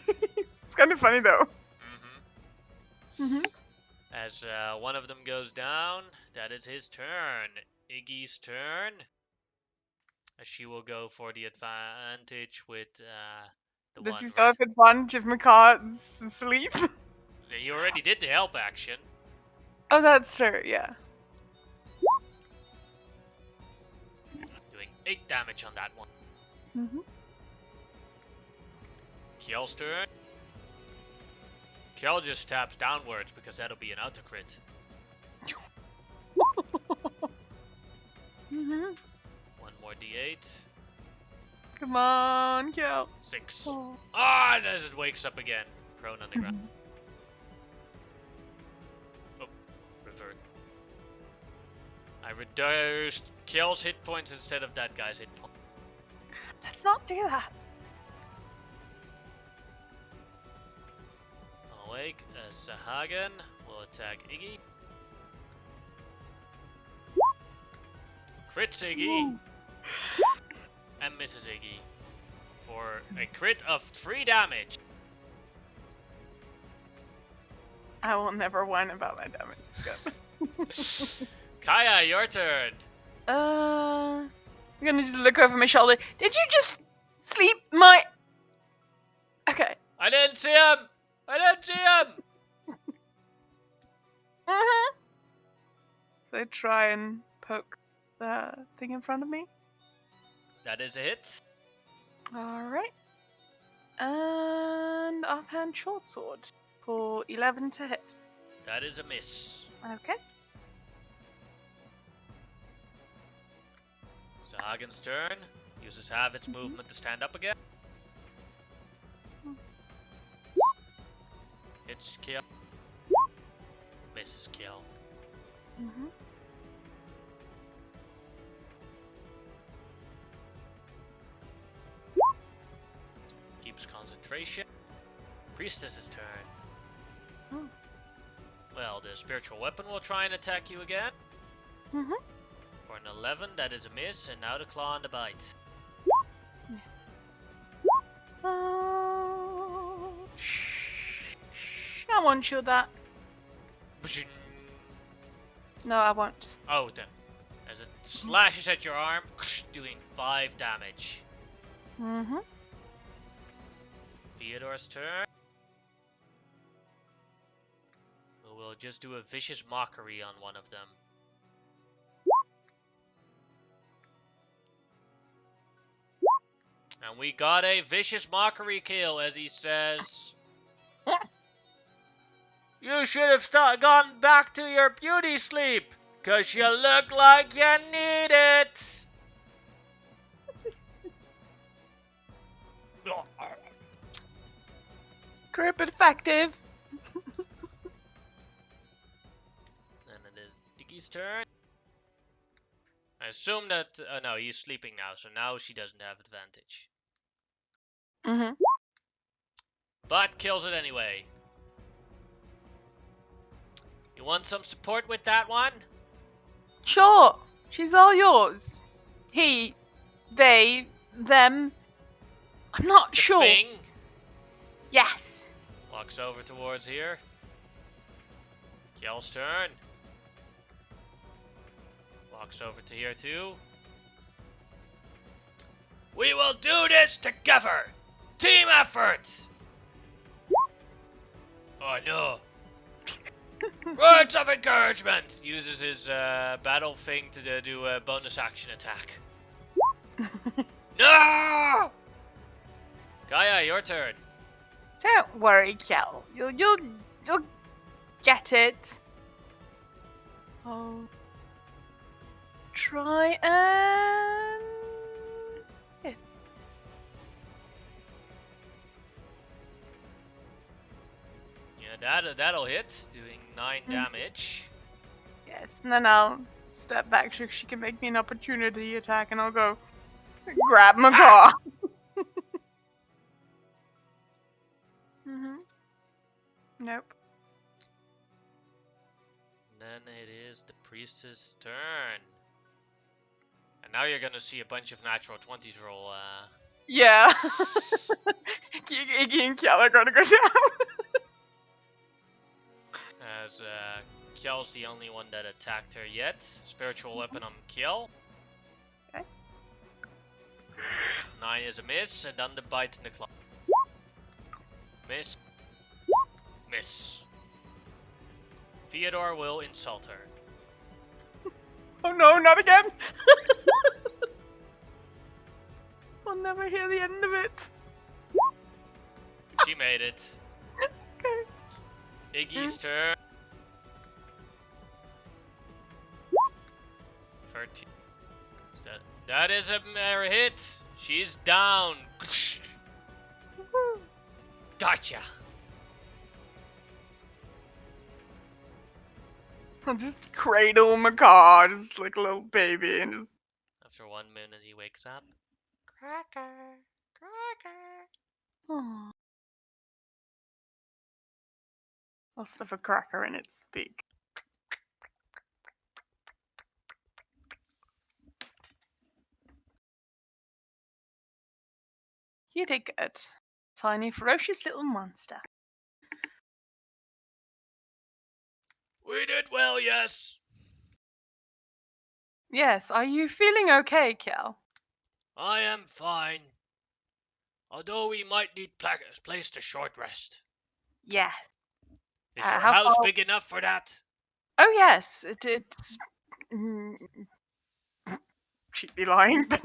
It's kind of funny though. As one of them goes down, that is his turn. Iggy's turn. As she will go for the advantage with the Does one he still right. have advantage if Makar's asleep? He already did the help action. Oh, that's true, yeah. Doing 8 damage on that one. Kiel's turn. Kiel just taps downwards because that'll be an auto crit. One more d8. Come on, Kiel. 6. Oh. Ah, as it wakes up again. Prone on the ground. Oh, revert. I reduced Kiel's hit points instead of that guy's hit points. Let's not do that. Awake, Sahagan will attack Iggy. Crits Iggy. And misses Iggy. For a crit of 3 damage. I will never whine about my damage. Kaya, your turn. I'm gonna just look over my shoulder. Did you just sleep my... Okay. I didn't see him! I didn't see him! So try and poke the thing in front of me. That is a hit. Alright. And offhand short sword for 11 to hit. That is a miss. Okay. Sahagan's turn. Uses half its movement to stand up again. Hits Kiel. Misses Kiel. Keeps concentration. Priestess's turn. Well, the spiritual weapon will try and attack you again. Mm-hmm. For an 11, that is a miss, and now the claw and the bite. I won't shield that. No, I won't. Oh, damn. As it slashes at your arm, doing 5 damage. Mm-hmm. Theodore's turn. We'll just do a vicious mockery on one of them. And we got a vicious mockery kill, as he says, "You should have gone back to your beauty sleep, 'cause you look like you need it." Grip effective. Then it is Iggy's turn. I assume that... no, he's sleeping now, so now she doesn't have advantage. Mm-hmm. But kills it anyway. You want some support with that one? Sure. She's all yours. He, they, them. I'm not The sure. thing Yes. walks over towards here. Kjell's turn. Walks over to here too. We will do this together! Team effort! Oh no. Words of encouragement! Uses his battle thing to do a bonus action attack. No! Gaia, your turn. Don't worry, Kjell. You'll get it. Oh. Try and hit. Yeah, that'll hit, doing 9 damage. Yes, and then I'll step back so she can make me an opportunity attack, and I'll go grab my car. Mm-hmm. Nope. Then it is the priestess' turn. And now you're gonna see a bunch of natural 20s roll. Yeah. Iggy and Kjell are gonna go down. As Kjell's the only one that attacked her yet. Spiritual weapon on Kjell. Okay. 9 is a miss, and then the bite in the claw. Miss. Miss. Theodore will insult her. Oh no, not again! I'll never hear the end of it. She made it. Okay. Iggy's turn. 13. That is a hit. She's down. Gotcha. I'll just cradle my car, just like a little baby, and just... After 1 minute, he wakes up. Cracker. Cracker. Aww. I'll stuff a cracker in its beak. You did good. Tiny, ferocious little monster. We did well, yes. Yes, are you feeling okay, Kjell? I am fine. Although we might need place to short rest. Yes. Is your how house far- big enough for that? Oh yes, it's... She'd be lying, but...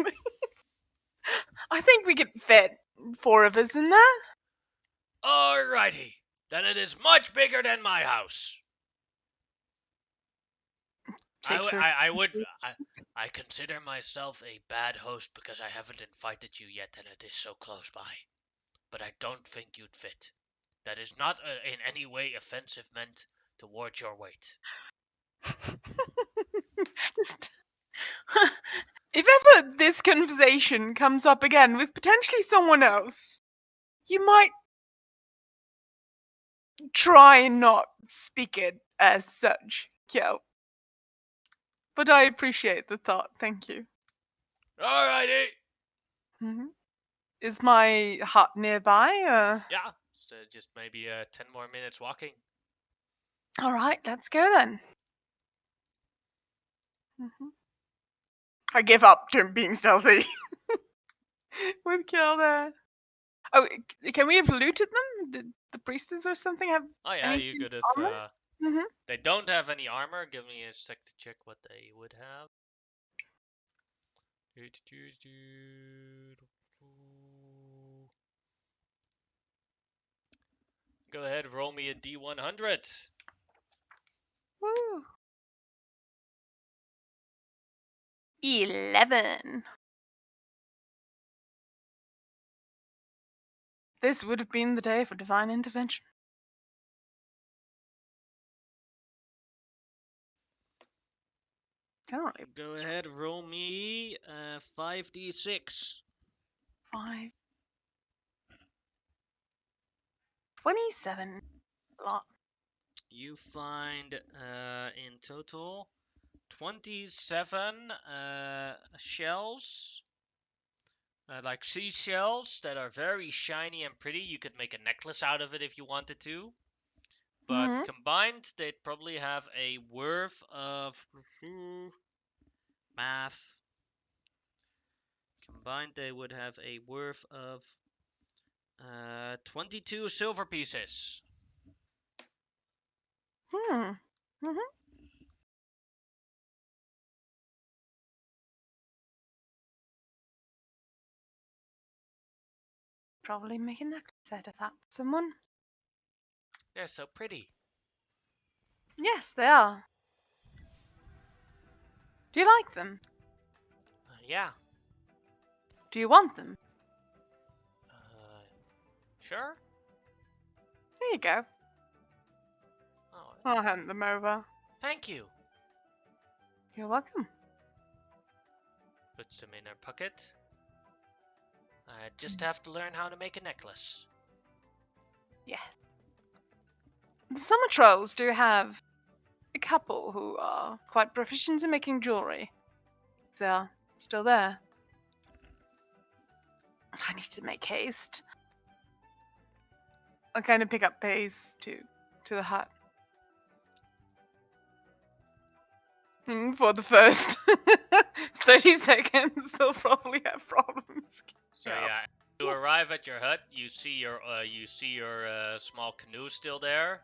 I think we could fit 4 of us in there. Alrighty. Then it is much bigger than my house. I consider myself a bad host because I haven't invited you yet and it is so close by. But I don't think you'd fit. That is not in any way offensive meant towards your weight. If ever this conversation comes up again with potentially someone else, you might try and not speak it as such, Kel. But I appreciate the thought, thank you. Alrighty. Mm-hmm. Is my hut nearby? Yeah, so just maybe 10 more minutes walking. Alright, let's go then. Mm-hmm. I give up to being stealthy. With Kel there. Oh, can we have looted them? Did the priestess or something have Oh yeah, you anything could have. armor? Mm-hmm. They don't have any armor. Give me a sec to check what they would have. Go ahead, roll me a D100. Woo. 11. This would have been the day for divine intervention. Totally. Go ahead, roll me 5d6. 5. 27. A lot. You find in total 27 shells, like seashells that are very shiny and pretty. You could make a necklace out of it if you wanted to. But Mm-hmm. combined, they'd probably have a worth of math. Combined, they would have a worth of 22 silver pieces. Hmm. Mm-hmm. Probably make a necklace out of that for someone. They're so pretty. Yes, they are. Do you like them? Yeah. Do you want them? Sure. There you go. Oh, I'll hand them over. thank you. You're welcome. Puts them in her pocket. I just have to learn how to make a necklace. Yeah. The summer trolls do have a couple who are quite proficient in making jewelry. If they're still there. I need to make haste. I'll kind of pick up pace to the hut. For the first 30 seconds, they'll probably have problems. So yeah, you arrive at your hut. You see your small canoe still there.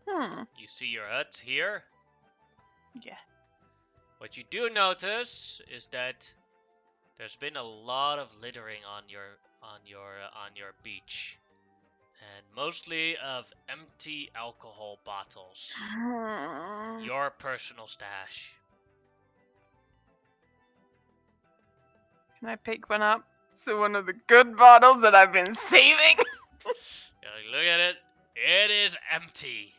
You see your hut here. Yeah. What you do notice is that there's been a lot of littering on your beach, and mostly of empty alcohol bottles. Your personal stash. Can I pick one up? So one of the good bottles that I've been saving. Look at it. It is empty.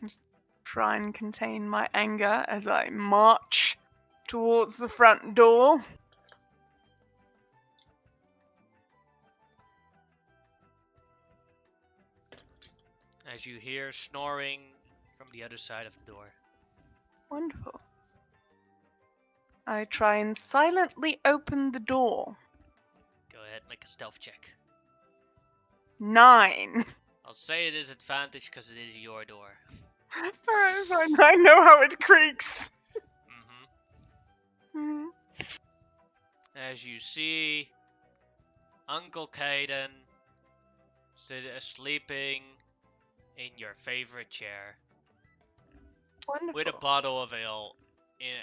Just try and contain my anger as I march towards the front door. As you hear snoring from the other side of the door. Wonderful. I try and silently open the door. Go ahead, make a stealth check. 9. I'll say it is advantage because it is your door. Fine. I know how it creaks. As you see Uncle Caden sleeping in your favorite chair. Wonderful. With a bottle of ale,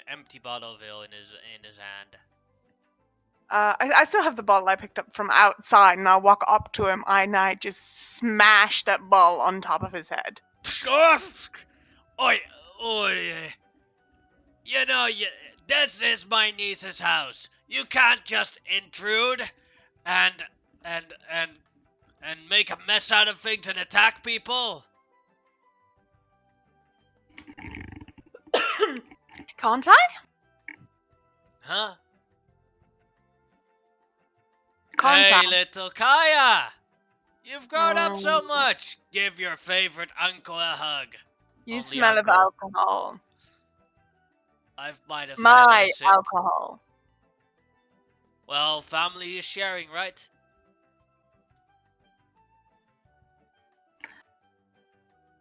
empty bottle of ale in his hand. I still have the bottle I picked up from outside, and I'll walk up to him and I just smash that bottle on top of his head. Oi! You know, this is my niece's house. You can't just intrude and make a mess out of things and attack people. Can't I? Huh? Can't I? Hey, little Kaya! You've grown up so Mm, much! Give your favorite uncle a hug. you Only smell of uncle. alcohol. I might have had a My sip. alcohol. Well, family is sharing, right?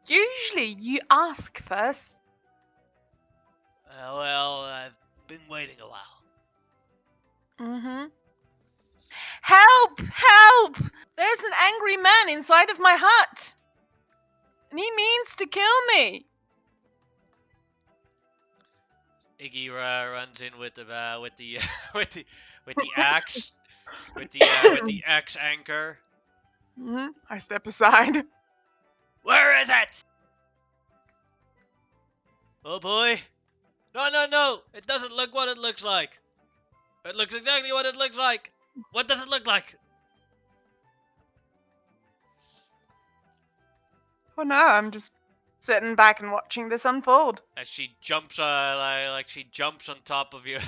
Usually you ask first. Well, I've been waiting a while. Mm-hmm. Help! Help! There's an angry man inside of my hut. And he means to kill me. Iggy runs in with the with the with the axe, with the axe anchor. Mm-hmm. I step aside. Where is it? Oh boy! No, no, no! It doesn't look what it looks like. It looks exactly what it looks like. What does it look like? Oh no, I'm just sitting back and watching this unfold. As she jumps, like she jumps on top of you,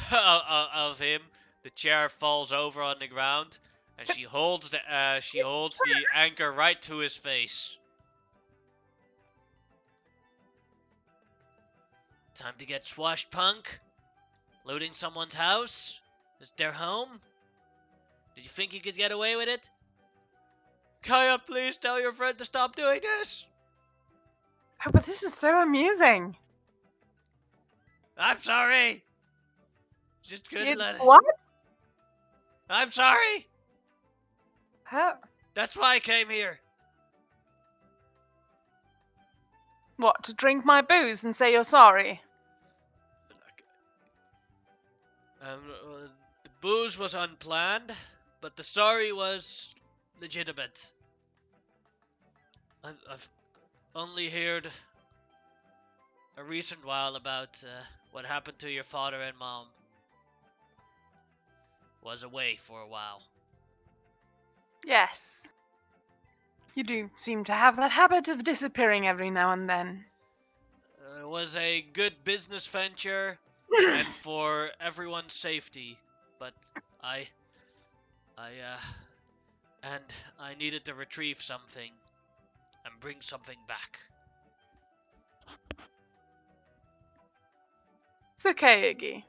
of him, the chair falls over on the ground, and she holds the anchor right to his face. Time to get swashed, punk. Looting someone's house? Is their home? Did you think you could get away with it? Kaya, please tell your friend to stop doing this. Oh, but this is so amusing. I'm sorry. Just couldn't let it. What? I'm sorry. How? That's why I came here. What, to drink my booze and say you're sorry? The booze was unplanned, but the sorry was legitimate. I've only heard a recent while about what happened to your father and mom. Was away for a while. Yes. You do seem to have that habit of disappearing every now and then. It was a good business venture and for everyone's safety, but I, I, and I needed to retrieve something and bring something back. It's okay, Iggy.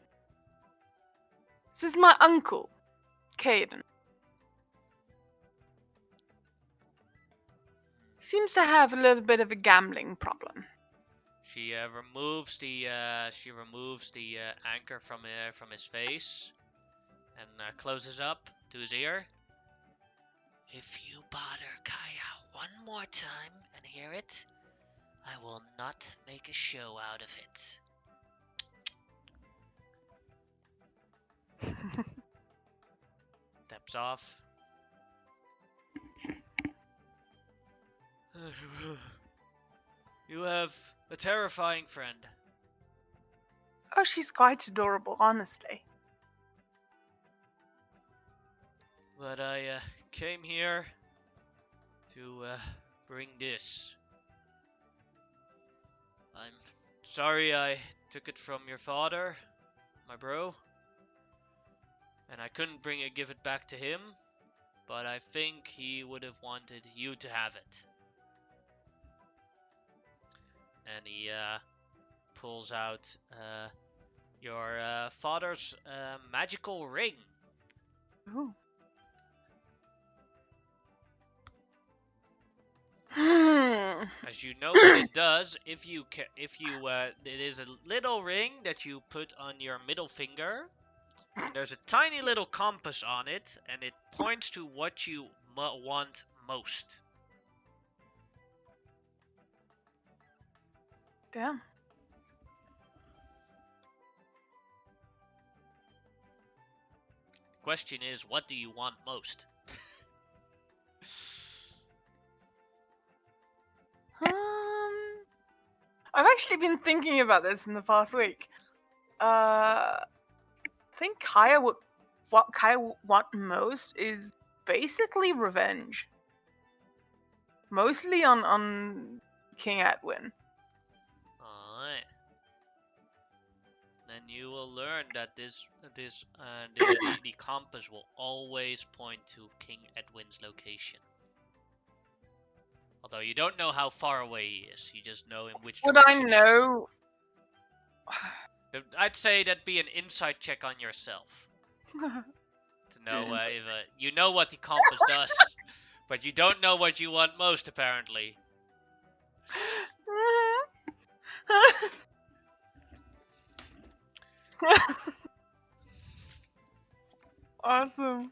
This is my uncle, Caden. Seems to have a little bit of a gambling problem. She removes the anchor from his face and closes up to his ear. If you bother Kaya one more time and hear it, I will not make a show out of it. Steps off. You have a terrifying friend. Oh, she's quite adorable, honestly. But I came here to bring this. I'm sorry I took it from your father, my bro. And I couldn't give it back to him, but I think he would have wanted you to have it. And he pulls out your father's magical ring. Ooh. As you know what it does, it is a little ring that you put on your middle finger. And there's a tiny little compass on it, and it points to what you want most. Damn. The question is, what do you want most? I've actually been thinking about this in the past week. I think what Kaya would want most is basically revenge. Mostly on King Edwin. Alright. and you will learn that the compass will always point to King Edwin's location. Although you don't know how far away he is, you just know in which Would I direction he is. know? I'd say that'd be an insight check on yourself to know if you know what the compass does, but you don't know what you want most apparently. Awesome.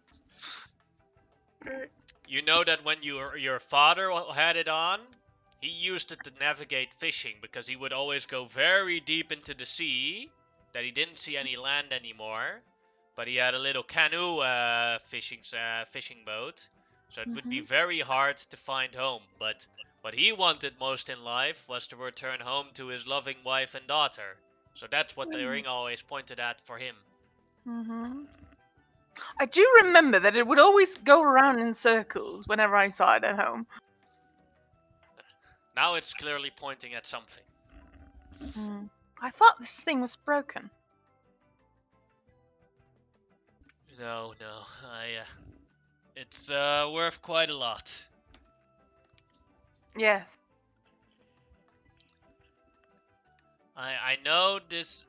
Great. You know that when your father had it on, he used it to navigate fishing because he would always go very deep into the sea, that he didn't see any land anymore, but he had a little canoe fishing boat, so it would be very hard to find home. But what he wanted most in life was to return home to his loving wife and daughter. So that's what the ring always pointed at for him. I do remember that it would always go around in circles whenever I saw it at home. Now it's clearly pointing at something. I thought this thing was broken. No, it's worth quite a lot. Yes. I know this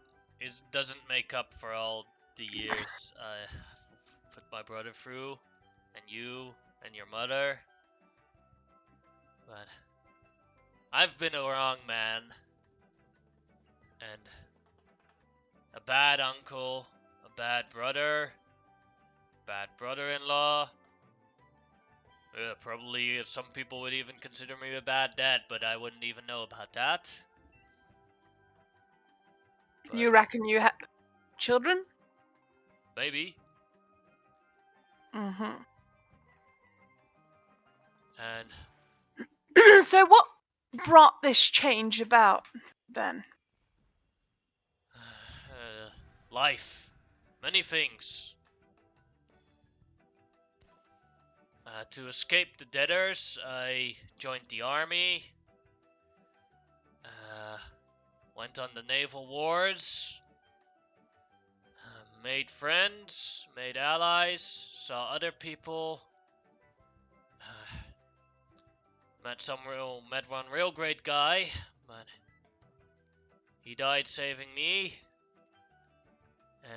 doesn't make up for all the years I put my brother through, and you and your mother, but I've been a wrong man, and a bad uncle, a bad brother, bad brother-in-law. Probably some people would even consider me a bad dad, but I wouldn't even know about that. But you reckon you had children? maybe. And So what brought this change about then? life. Many things. To escape the debtors, I joined the army. Went on the naval wars. Made friends, made allies, saw other people. Met one real great guy, but he died saving me.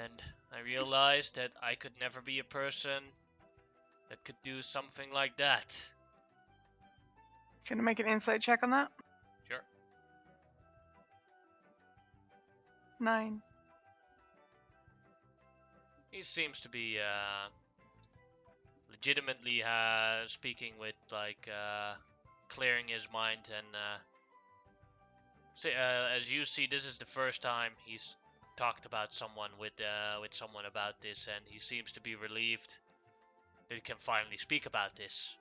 And I realized that I could never be a person that could do something like that. Can I make an insight check on that? Sure. 9. He seems to be legitimately speaking with clearing his mind, and as you see, this is the first time he's talked about someone with someone about this, and he seems to be relieved that he can finally speak about this.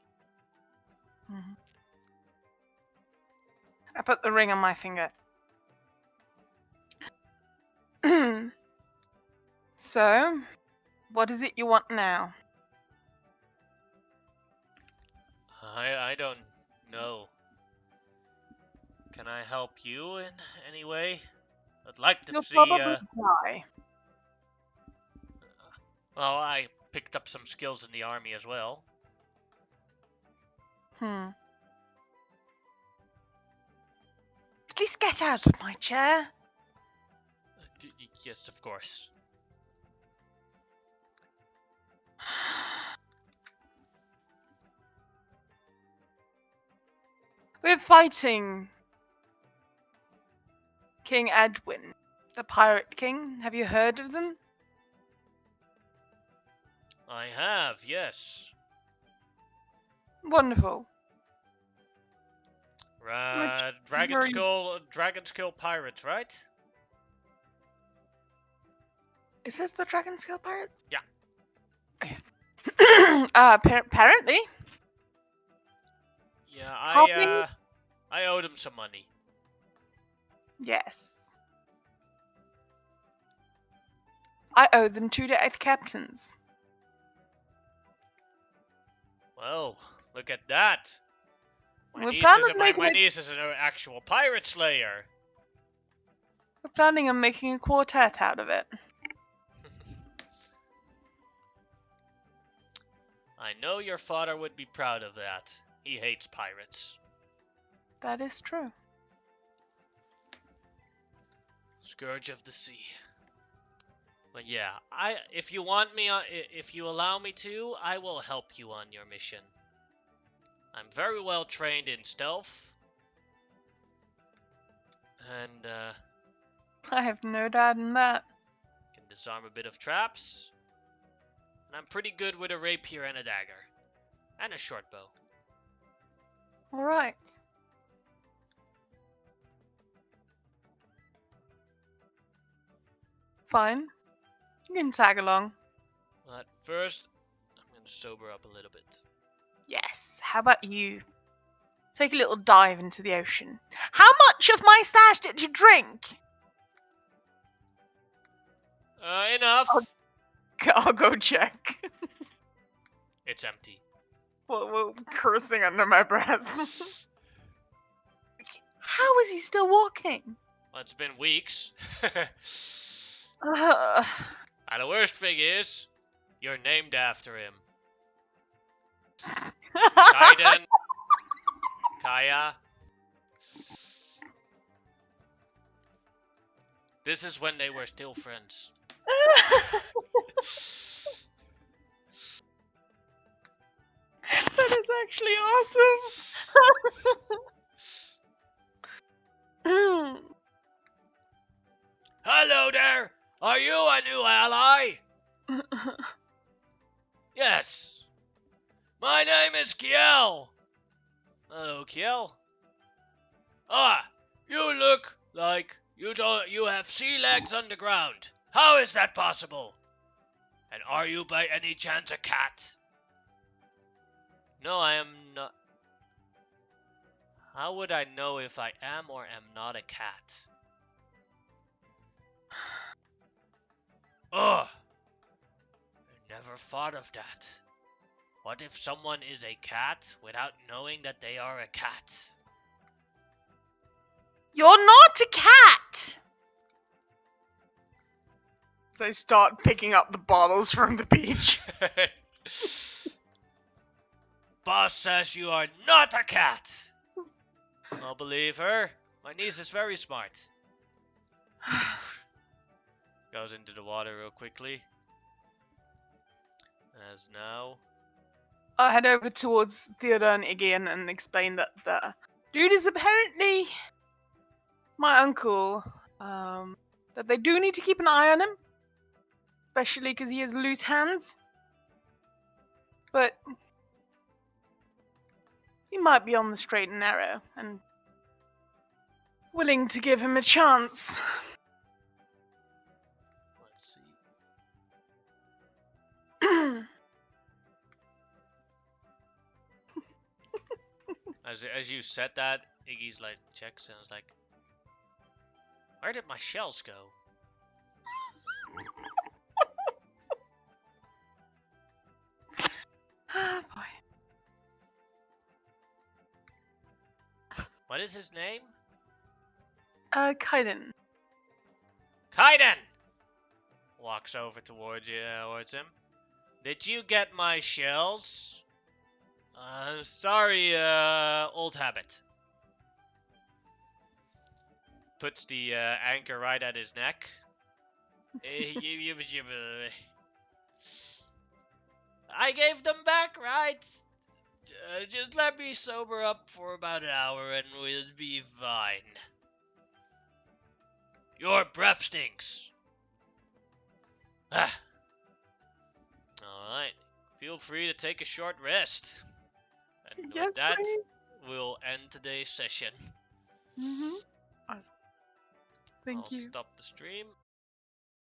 I put the ring on my finger. So, what is it you want now? I don't know. Can I help you in any way? I'd like to You'll see. probably die. Well, I picked up some skills in the army as well. At least get out of my chair. Yes, of course. We're fighting King Edwin, the Pirate King. Have you heard of them? I have, yes. Wonderful. Dragon Skull Pirates, right? Is this the Dragon Skull Pirates? Yeah. Apparently. Yeah, I owed him some money. Yes. I owe them 2 dead captains. Well, look at that. My We're niece planning is an actual pirate slayer. We're planning on making a quartet out of it. I know your father would be proud of that. He hates pirates. That is true. Scourge of the sea. But yeah, if you allow me to, I will help you on your mission. I'm very well trained in stealth. And, I have no doubt in that. can disarm a bit of traps. And I'm pretty good with a rapier and a dagger. And a short bow. Alright. Fine. You can tag along. But first, I'm gonna sober up a little bit. Yes. How about you? Take a little dive into the ocean. How much of my stash did you drink? Enough! I'll go check. It's empty. Well, cursing under my breath. How is he still walking? Well, it's been weeks. Uh, And the worst thing is, you're named after him. Kaiden. Kaya. This is when they were still friends. That is actually awesome. Hello there! Are you a new ally? Yes. My name is Kiel. Hello, Kiel. Ah, you look like you have sea legs underground. How is that possible? And are you by any chance a cat? No, I am not. How would I know if I am or am not a cat? Ugh! I never thought of that. What if someone is a cat without knowing that they are a cat? You're not a cat! So I start picking up the bottles from the beach. Boss says you are not a cat! I'll believe her. My niece is very smart. Goes into the water real quickly. As now. I head over towards Theodore and Iggy and explain that the dude is apparently my uncle. That they do need to keep an eye on him. Especially because he has loose hands. But he might be on the straight and narrow and willing to give him a chance. Let's see. As you said that, Iggy's like checks and is like, where did my shells go? Oh boy. What is his name? Kaiden. Kaiden! Walks over towards him. Did you get my shells? Sorry, old habit. Puts the anchor right at his neck. I gave them back, right? Just let me sober up for about an hour and we'll be fine. Your breath stinks. Ah. Alright. Feel free to take a short rest. And Yes, with that, please. we'll end today's session. Mm-hmm. Thank I'll you. stop the stream.